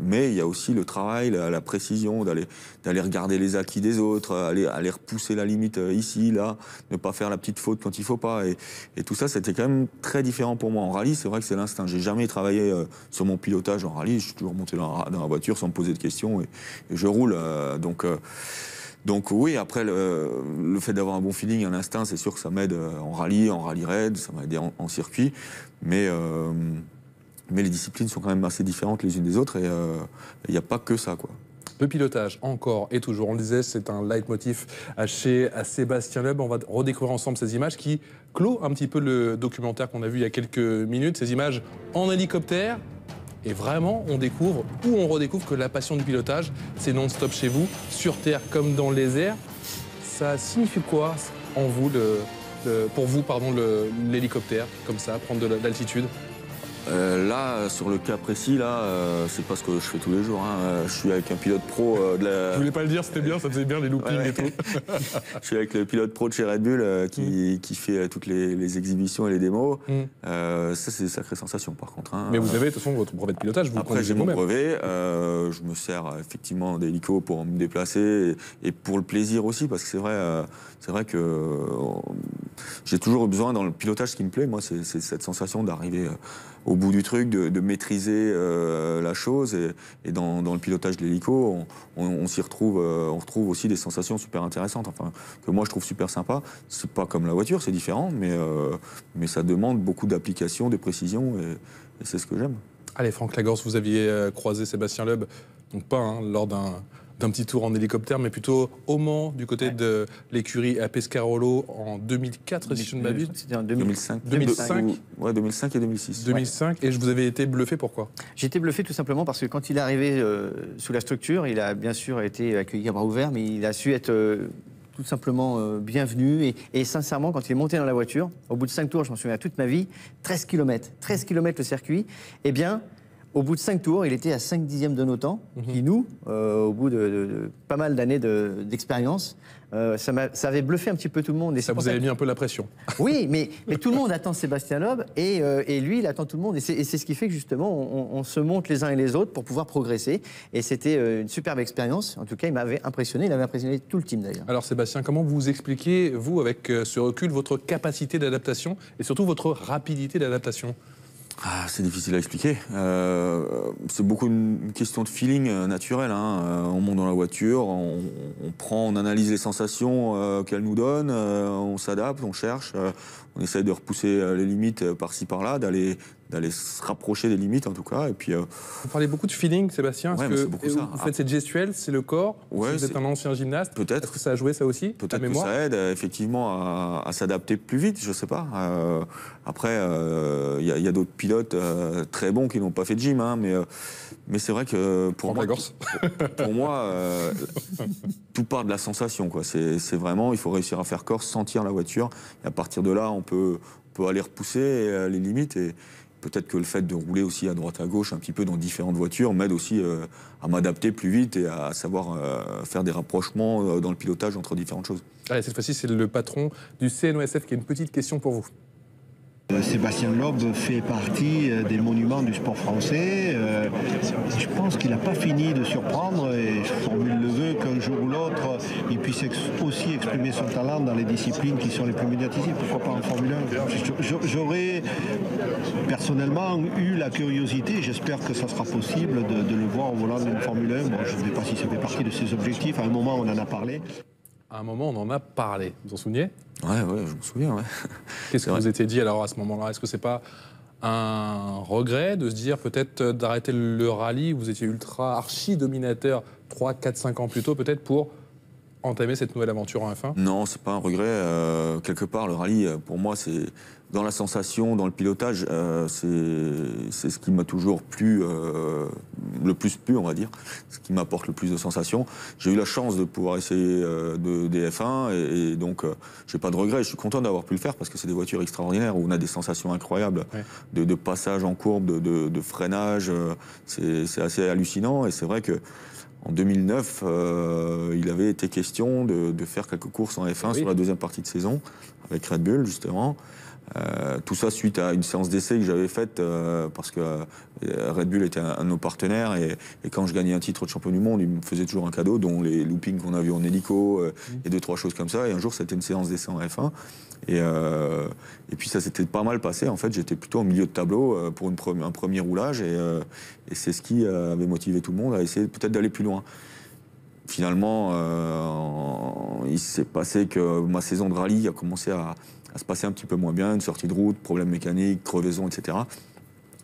mais il y a aussi le travail, la précision, d'aller regarder les acquis des autres, aller repousser la limite ici, là, ne pas faire la petite faute quand il ne faut pas. Et tout ça, c'était quand même très différent pour moi. En rallye, c'est vrai que c'est l'instinct. J'ai jamais travaillé sur mon pilotage en rallye, je suis toujours monté dans la voiture sans me poser de questions et je roule. Donc oui, après, le fait d'avoir un bon feeling, un instinct, c'est sûr que ça m'aide en rallye raid, ça m'a aidé en circuit. Mais les disciplines sont quand même assez différentes les unes des autres et il n'y a pas que ça, quoi. Le pilotage, encore et toujours, on le disait, c'est un leitmotiv à Sébastien Loeb. On va redécouvrir ensemble ces images qui clôt un petit peu le documentaire qu'on a vu il y a quelques minutes, ces images en hélicoptère. Et vraiment, on découvre ou on redécouvre que la passion du pilotage, c'est non-stop chez vous, sur terre comme dans les airs. Ça signifie quoi en vous, pour vous, l'hélicoptère, comme ça, prendre de l'altitude? Là, sur le cas précis, c'est pas ce que je fais tous les jours. Hein. Je suis avec un pilote pro de la... Je voulais pas le dire, c'était bien, ça faisait bien les loopings et tout. Je suis avec le pilote pro de chez Red Bull qui fait toutes les exhibitions et les démos. Ça, c'est des sacrées sensations, par contre. Hein. Mais vous avez, de toute façon, votre brevet de pilotage, vous Après, j'ai mon brevet. Je me sers effectivement d'hélico pour me déplacer et pour le plaisir aussi, parce que c'est vrai que j'ai toujours eu besoin, dans le pilotage, ce qui me plaît, moi, c'est cette sensation d'arriver au bout du truc, de maîtriser la chose. Et dans le pilotage de l'hélico, on s'y retrouve, on retrouve aussi des sensations super intéressantes, enfin, que moi je trouve super sympa. C'est pas comme la voiture, c'est différent, mais ça demande beaucoup d'application, de précision, et c'est ce que j'aime. Allez, Franck Lagorce, vous aviez croisé Sébastien Loeb, donc pas lors d'un petit tour en hélicoptère, mais plutôt au Mans, du côté de l'écurie à Pescarolo en 2004, si je ne m'abuse. C'était en 2005. 2005 et 2006. 2005, et je vous avais été bluffé, pourquoi? J'ai été bluffé tout simplement parce que quand il est arrivé sous la structure, il a bien sûr été accueilli à bras ouverts, mais il a su être tout simplement bienvenu. Et sincèrement, quand il est monté dans la voiture, au bout de 5 tours, je m'en souviens toute ma vie, 13 km le circuit, eh bien... Au bout de 5 tours, il était à 5 dixièmes de nos temps, qui nous, au bout de pas mal d'années d'expérience, ça avait bluffé un petit peu tout le monde. Et ça vous avait mis un peu la pression. Oui, mais tout le monde attend Sébastien Loeb et lui, il attend tout le monde. Et c'est ce qui fait que justement, on se monte les uns et les autres pour pouvoir progresser. Et c'était une superbe expérience. En tout cas, il m'avait impressionné. Il avait impressionné tout le team d'ailleurs. Alors Sébastien, comment vous expliquez, vous, avec ce recul, votre capacité d'adaptation et surtout votre rapidité d'adaptation? C'est difficile à expliquer. C'est beaucoup une question de feeling naturel. On monte dans la voiture, on on analyse les sensations qu'elle nous donne, on s'adapte, on cherche, on essaye de repousser les limites par-ci par-là, d'aller se rapprocher des limites en tout cas. Et puis, vous parlez beaucoup de feeling, Sébastien. Ouais, c'est beaucoup ça. Vous faites cette gestuelle, c'est le corps. Ouais, vous êtes un ancien gymnaste. Peut-être. Est-ce que ça a joué ça aussi? Peut-être que ça aide effectivement à s'adapter plus vite, je sais pas. Après, il y a d'autres pilotes très bons qui n'ont pas fait de gym, mais c'est vrai que pour moi, tout part de la sensation, quoi. C'est vraiment, il faut réussir à faire corps, sentir la voiture, et à partir de là, on peut aller repousser les limites. Et peut-être que le fait de rouler aussi à droite à gauche un petit peu dans différentes voitures m'aide aussi à m'adapter plus vite et à savoir faire des rapprochements dans le pilotage entre différentes choses. Allez, cette fois-ci, c'est le patron du CNOSF qui a une petite question pour vous. Sébastien Loeb fait partie des monuments du sport français. Je pense qu'il n'a pas fini de surprendre et je formule le vœu qu'un jour ou l'autre, il puisse aussi exprimer son talent dans les disciplines qui sont les plus médiatisées. Pourquoi pas en Formule 1 ? personnellement eu la curiosité, j'espère que ça sera possible, de le voir au volant d'une Formule 1. Bon, je ne sais pas si ça fait partie de ses objectifs. À un moment, on en a parlé. À un moment, on en a parlé. Vous vous en souvenez? Ouais, je me souviens, ouais. Qu'est-ce que vous étiez dit alors à ce moment-là? Est-ce que c'est pas un regret de se dire peut-être d'arrêter le rallye? Vous étiez ultra archi-dominateur 3, 4, 5 ans plus tôt peut-être pour entamer cette nouvelle aventure en F1? Non, c'est pas un regret. Quelque part, le rallye, pour moi, c'est dans la sensation, dans le pilotage, c'est ce qui m'a toujours plu, le plus plu, on va dire, ce qui m'apporte le plus de sensations. J'ai eu la chance de pouvoir essayer des F1 et donc j'ai pas de regret. Je suis content d'avoir pu le faire parce que c'est des voitures extraordinaires où on a des sensations incroyables de passage en courbe, de freinage. C'est assez hallucinant et c'est vrai que en 2009, il avait été question de faire quelques courses en F1 sur la deuxième partie de saison, avec Red Bull, justement. Tout ça suite à une séance d'essai que j'avais faite, parce que Red Bull était un de nos partenaires, et quand je gagnais un titre de champion du monde, il me faisait toujours un cadeau, dont les loopings qu'on a vus en hélico, et 2-3 choses comme ça. Et un jour, c'était une séance d'essai en F1. Et puis ça s'était pas mal passé. En fait, j'étais plutôt au milieu de tableau pour un premier roulage, et c'est ce qui avait motivé tout le monde à essayer peut-être d'aller plus loin. Finalement, il s'est passé que ma saison de rallye a commencé à se passer un petit peu moins bien, une sortie de route, problèmes mécaniques, crevaisons, etc.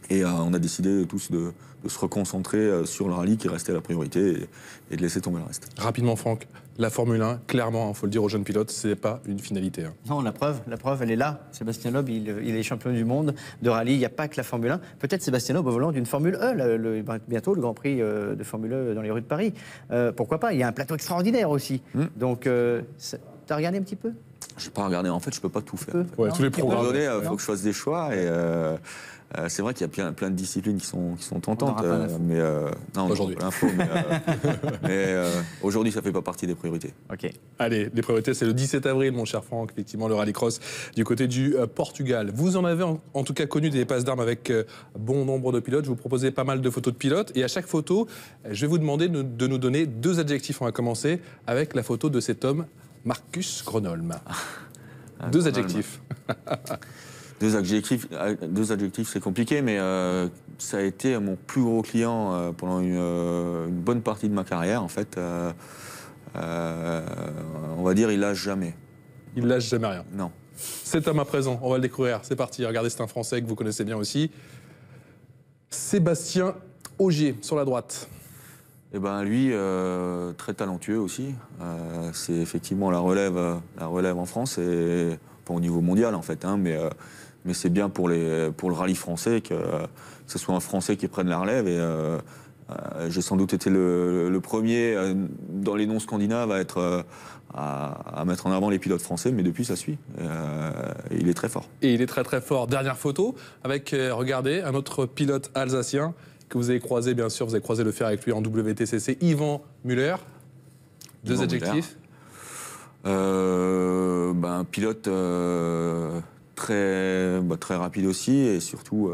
Et on a décidé tous de se reconcentrer sur le rallye qui restait la priorité et de laisser tomber le reste. Rapidement, Franck, la Formule 1, clairement, il faut le dire aux jeunes pilotes, c'est pas une finalité. Non, la preuve, elle est là. Sébastien Loeb, il est champion du monde de rallye. Il n'y a pas que la Formule 1. Peut-être Sébastien Loeb au volant d'une Formule E, bientôt le Grand Prix de Formule E dans les rues de Paris. Pourquoi pas? Il y a un plateau extraordinaire aussi. Donc, t'as regardé un petit peu? Je n'ai pas regardé. En fait, je ne peux pas tout faire. Tous les programmes. Il faut que je fasse des choix. Et c'est vrai qu'il y a plein de disciplines qui sont tentantes. Mais non, aujourd'hui. Mais aujourd'hui, ça ne fait pas partie des priorités. Ok. Allez, les priorités, c'est le 17 avril, mon cher Franck. Effectivement, le rallycross du côté du Portugal. Vous en avez en tout cas connu des passes d'armes avec bon nombre de pilotes. Je vous proposais pas mal de photos de pilotes. Et à chaque photo, je vais vous demander de nous donner 2 adjectifs. On va commencer avec la photo de cet homme, Marcus Gronholm. 2 adjectifs. 2 adjectifs, c'est compliqué, mais ça a été mon plus gros client pendant une bonne partie de ma carrière, en fait. On va dire, il lâche jamais. Il lâche jamais rien. Non. Cet homme à présent, on va le découvrir. C'est parti. Regardez, c'est un Français que vous connaissez bien aussi. Sébastien Ogier, sur la droite. Eh ben lui, très talentueux aussi. C'est effectivement la relève en France, et pas au niveau mondial en fait, hein, mais c'est bien pour le rallye français que ce soit un Français qui prenne la relève. Et j'ai sans doute été le premier dans les non-scandinaves à mettre en avant les pilotes français, mais depuis ça suit. Il est très fort. Et il est très très fort. Dernière photo avec, regardez, un autre pilote alsacien que vous avez croisé, bien sûr, vous avez croisé le fer avec lui en WTCC, Yvan Muller. 2 adjectifs. Un pilote très rapide aussi, et surtout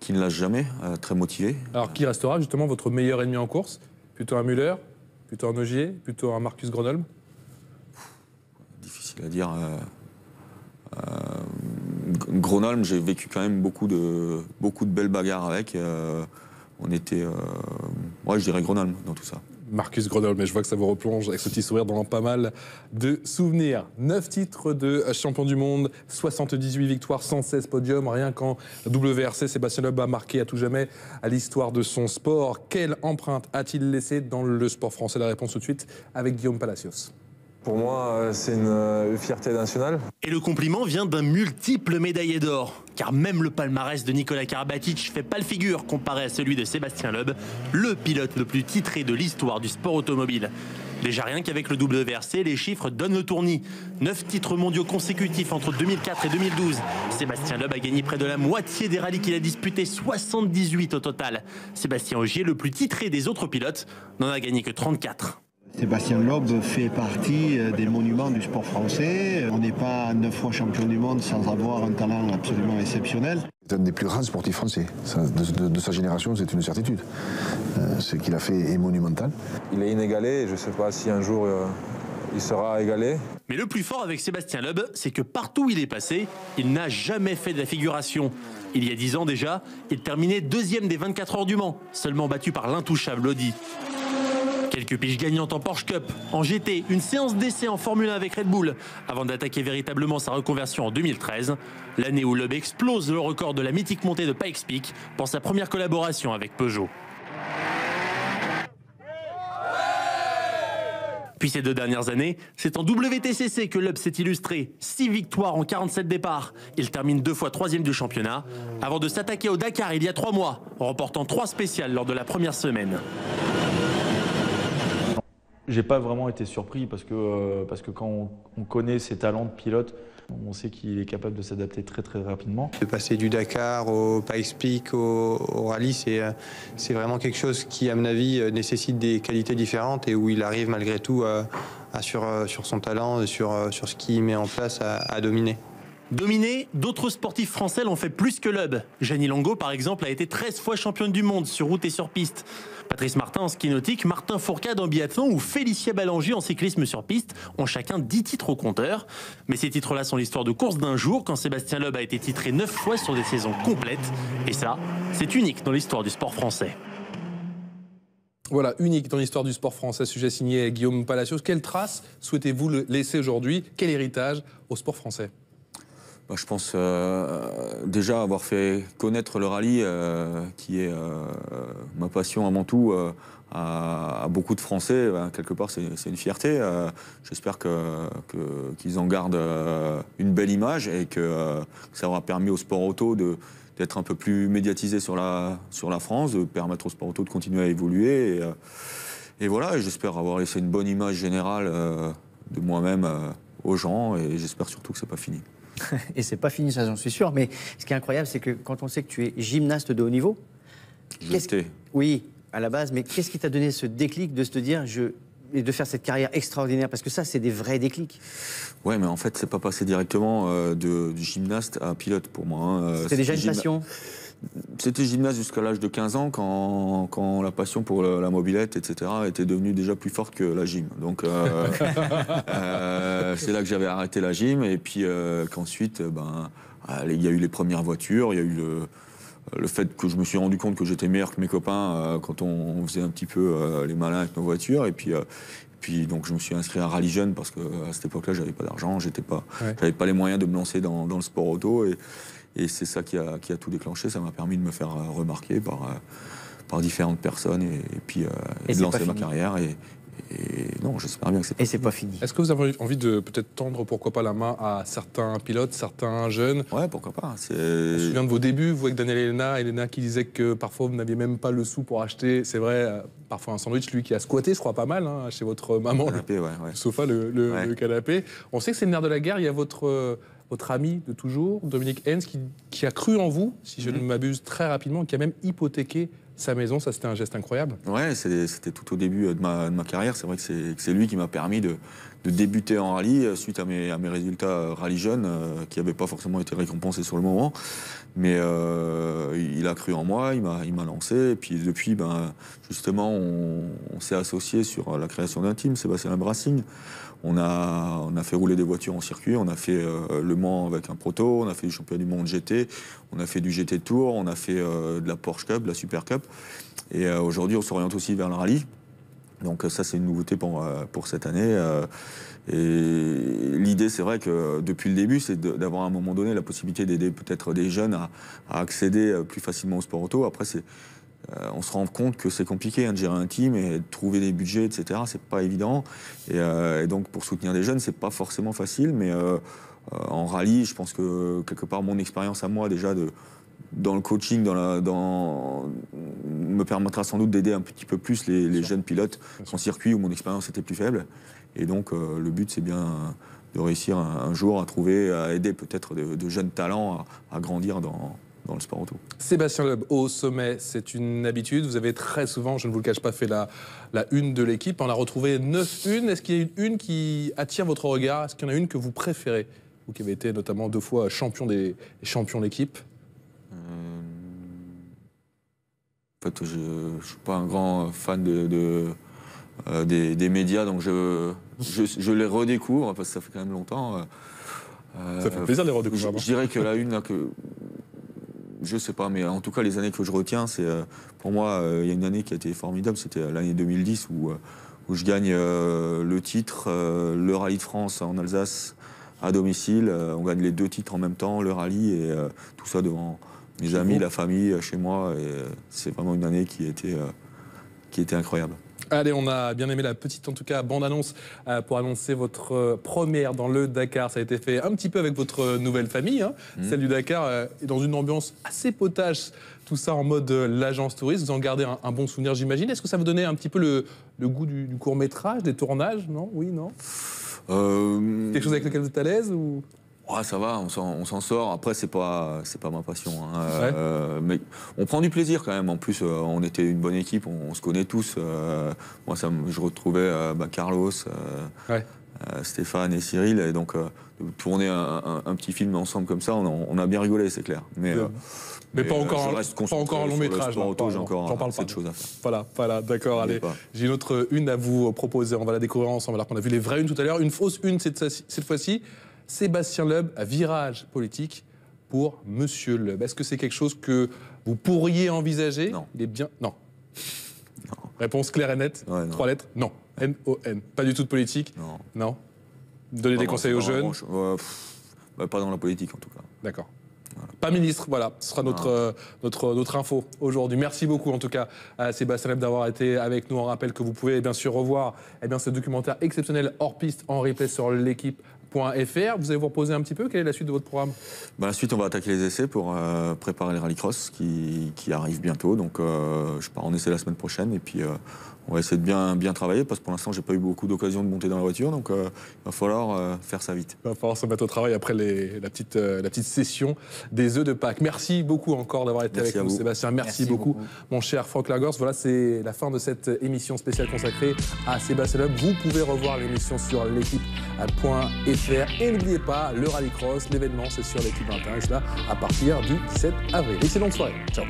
qui ne lâche jamais, très motivé. Alors qui restera justement votre meilleur ennemi en course? Plutôt un Muller, plutôt un Ogier, plutôt un Marcus Gronholm? Difficile à dire. Gronholm, j'ai vécu quand même beaucoup de belles bagarres avec. On était, je dirais Gronholm dans tout ça. Marcus Gronholm, mais je vois que ça vous replonge avec ce petit sourire dans pas mal de souvenirs. 9 titres de champion du monde, 78 victoires, 116 podiums. Rien qu'en WRC, Sébastien Loeb a marqué à tout jamais à l'histoire de son sport. Quelle empreinte a-t-il laissé dans le sport français? La réponse tout de suite avec Guillaume Palacios. Pour moi, c'est une fierté nationale. Et le compliment vient d'un multiple médaillé d'or. Car même le palmarès de Nicolas Karabatic fait pas le figure comparé à celui de Sébastien Loeb, le pilote le plus titré de l'histoire du sport automobile. Déjà rien qu'avec le WRC, les chiffres donnent le tournis. 9 titres mondiaux consécutifs entre 2004 et 2012. Sébastien Loeb a gagné près de la moitié des rallyes qu'il a disputés, 78 au total. Sébastien Ogier, le plus titré des autres pilotes, n'en a gagné que 34. Sébastien Loeb fait partie des monuments du sport français. On n'est pas 9 fois champion du monde sans avoir un talent absolument exceptionnel. C'est un des plus grands sportifs français. De sa génération, c'est une certitude. Ce qu'il a fait est monumental. Il est inégalé, je ne sais pas si un jour il sera égalé. Mais le plus fort avec Sébastien Loeb, c'est que partout où il est passé, il n'a jamais fait de la figuration. Il y a 10 ans déjà, il terminait 2e des 24 heures du Mans, seulement battu par l'intouchable Audi. Quelques piges gagnantes en Porsche Cup, en GT, une séance d'essai en Formule 1 avec Red Bull, avant d'attaquer véritablement sa reconversion en 2013, l'année où Loeb explose le record de la mythique montée de Pikes Peak pour sa première collaboration avec Peugeot. Puis ces 2 dernières années, c'est en WTCC que Loeb s'est illustré. 6 victoires en 47 départs. Il termine 2 fois 3e du championnat, avant de s'attaquer au Dakar il y a 3 mois, remportant 3 spéciales lors de la première semaine. J'ai pas vraiment été surpris parce que quand on connaît ses talents de pilote, on sait qu'il est capable de s'adapter très très rapidement. De passer du Dakar au Pikes Peak, au rallye, c'est vraiment quelque chose qui, à mon avis, nécessite des qualités différentes et où il arrive malgré tout sur son talent, sur ce qu'il met en place à dominer. Dominer, d'autres sportifs français l'ont fait plus que Loeb. Gianni Longo, par exemple, a été 13 fois championne du monde sur route et sur piste. Patrice Martin en ski nautique, Martin Fourcade en biathlon ou Félicia Balangi en cyclisme sur piste ont chacun 10 titres au compteur. Mais ces titres-là sont l'histoire de course d'un jour quand Sébastien Loeb a été titré 9 fois sur des saisons complètes. Et ça, c'est unique dans l'histoire du sport français. Voilà, unique dans l'histoire du sport français, sujet signé Guillaume Palacios. Quelle trace souhaitez-vous laisser aujourd'hui? Quel héritage au sport français? Je pense déjà avoir fait connaître le rallye, qui est ma passion avant tout, à beaucoup de Français. Quelque part, c'est une fierté. J'espère qu'ils en gardent une belle image et que ça aura permis au sport auto d'être un peu plus médiatisé sur la France, de permettre au sport auto de continuer à évoluer. Et voilà, j'espère avoir laissé une bonne image générale de moi-même aux gens et j'espère surtout que c'est pas fini. Et c'est pas fini, ça j'en suis sûr. Mais ce qui est incroyable, c'est que quand on sait que tu es gymnaste de haut niveau... Oui, à la base, mais qu'est-ce qui t'a donné ce déclic de se dire et de faire cette carrière extraordinaire? Parce que ça, c'est des vrais déclics. Ouais, mais en fait, c'est pas passé directement du gymnaste à pilote pour moi. C'était déjà une passion? C'était gymnaste jusqu'à l'âge de 15 ans, quand la passion pour la mobilette, etc., était devenue déjà plus forte que la gym. Donc, c'est là que j'avais arrêté la gym, et puis qu'ensuite, il y a eu les premières voitures, il y a eu le fait que je me suis rendu compte que j'étais meilleur que mes copains quand on faisait un petit peu les malins avec nos voitures, et puis donc je me suis inscrit à Rallye Jeune parce qu'à cette époque-là, j'avais pas d'argent, j'avais pas les moyens de me lancer dans le sport auto, et c'est ça qui a tout déclenché. Ça m'a permis de me faire remarquer par différentes personnes et puis de lancer ma carrière. Et non, j'espère bien que c'est pas fini. Et c'est pas fini. Est-ce que vous avez envie de peut-être tendre, pourquoi pas, la main à certains pilotes, certains jeunes? Ouais, pourquoi pas. On se souvient de vos débuts, vous avec Daniel Elena qui disait que parfois vous n'aviez même pas le sou pour acheter, c'est vrai, parfois un sandwich, lui qui a squatté, je crois, pas mal, chez votre maman, le canapé, le sofa, le canapé. On sait que c'est le nerf de la guerre, il y a votre ami de toujours, Dominique Hens, qui a cru en vous, si je ne m'abuse, très rapidement, qui a même hypothéqué sa maison. Ça, c'était un geste incroyable. Ouais, c'était tout au début de ma carrière. C'est vrai que c'est lui qui m'a permis de débuter en rallye suite à mes résultats rallye jeunes, qui n'avaient pas forcément été récompensés sur le moment. Mais il a cru en moi, il m'a lancé. Et puis depuis, justement, on s'est associé sur la création d'un team, Sébastien Loeb Racing. On a fait rouler des voitures en circuit, on a fait Le Mans avec un proto, on a fait du championnat du monde GT, on a fait du GT Tour, on a fait de la Porsche Cup, de la Super Cup. Et aujourd'hui, on s'oriente aussi vers le rallye. Donc ça, c'est une nouveauté pour cette année. Et l'idée, c'est vrai que depuis le début, c'est d'avoir à un moment donné la possibilité d'aider peut-être des jeunes à accéder plus facilement au sport auto. Après, on se rend compte que c'est compliqué de gérer un team et de trouver des budgets, etc. C'est pas évident. Et donc, pour soutenir des jeunes, c'est pas forcément facile. Mais en rallye, je pense que quelque part, mon expérience à moi, déjà, dans le coaching, me permettra sans doute d'aider un petit peu plus les jeunes pilotes en circuit où mon expérience était plus faible. Et donc, le but, c'est bien de réussir un jour à aider peut-être de jeunes talents à grandir dans le sport auto. Sébastien Loeb au sommet, c'est une habitude. Vous avez très souvent, je ne vous le cache pas, fait la une de l'équipe. On a retrouvé 9 unes. Est-ce qu'il y a une qui attire votre regard? Est-ce qu'il y en a une que vous préférez? Vous qui avez été notamment 2 fois champion de l'équipe. En fait, je ne suis pas un grand fan des médias, donc je les redécouvre, parce que ça fait quand même longtemps. Ça fait plaisir de les redécouvrir. Je dirais que la une Je sais pas, mais en tout cas, les années que je retiens, c'est pour moi, il y a une année qui a été formidable, c'était l'année 2010 où je gagne le titre, le Rallye de France en Alsace à domicile. On gagne les 2 titres en même temps, le rallye et tout ça devant mes amis, la famille, chez moi. Et c'est vraiment une année qui était incroyable. Allez, on a bien aimé la petite, en tout cas, bande-annonce pour annoncer votre première dans le Dakar. Ça a été fait un petit peu avec votre nouvelle famille, hein, celle du Dakar, dans une ambiance assez potache, tout ça en mode l'agence touriste. Vous en gardez un bon souvenir, j'imagine. Est-ce que ça vous donnait un petit peu le goût du court-métrage, des tournages? Non? Oui, non? Quelque chose avec lequel vous êtes à l'aise ou... Ouais, ça va, on s'en sort. Après, c'est pas ma passion. Hein. Mais on prend du plaisir quand même. En plus, on était une bonne équipe, on se connaît tous. Moi, je retrouvais Carlos, Stéphane et Cyril. Et donc, de tourner un petit film ensemble comme ça, on a bien rigolé, c'est clair. Mais pas encore un long métrage. J'ai encore assez de choses à faire. Voilà, d'accord. Allez, j'ai une autre une à vous proposer. On va la découvrir ensemble. Alors qu'on a vu les vraies unes tout à l'heure. Une fausse une cette fois-ci. Sébastien Loeb, virage politique pour Monsieur Loeb. Est-ce que c'est quelque chose que vous pourriez envisager? Non. Il est bien. Non. Réponse claire et nette. 3 lettres. Non. N-O-N. Pas du tout de politique. Non. Donner des conseils aux jeunes. Pas dans la politique en tout cas. D'accord. Voilà. Pas ministre, voilà, ce sera notre info aujourd'hui. Merci beaucoup en tout cas à Sébastien Loeb d'avoir été avec nous. On rappelle que vous pouvez bien sûr revoir ce documentaire exceptionnel hors piste en replay sur l'équipe.fr. Vous allez vous reposer un petit peu, quelle est la suite de votre programme? La suite, on va attaquer les essais pour préparer les rallycross qui arrivent bientôt. Donc je pars en essai la semaine prochaine et puis on va essayer de bien travailler parce que pour l'instant, j'ai pas eu beaucoup d'occasion de monter dans la voiture. Donc il va falloir faire ça vite. Il va falloir se mettre au travail après la petite session des œufs de Pâques. Merci beaucoup encore d'avoir été avec nous, Sébastien. Merci beaucoup, mon cher Franck Lagors. Voilà, c'est la fin de cette émission spéciale consacrée à Sébastien Loeb. Vous pouvez revoir l'émission sur l'équipe.fr. Et n'oubliez pas, le rallycross, l'événement, c'est sur l'équipe 21. Et cela à partir du 17 avril. Excellente soirée. Ciao.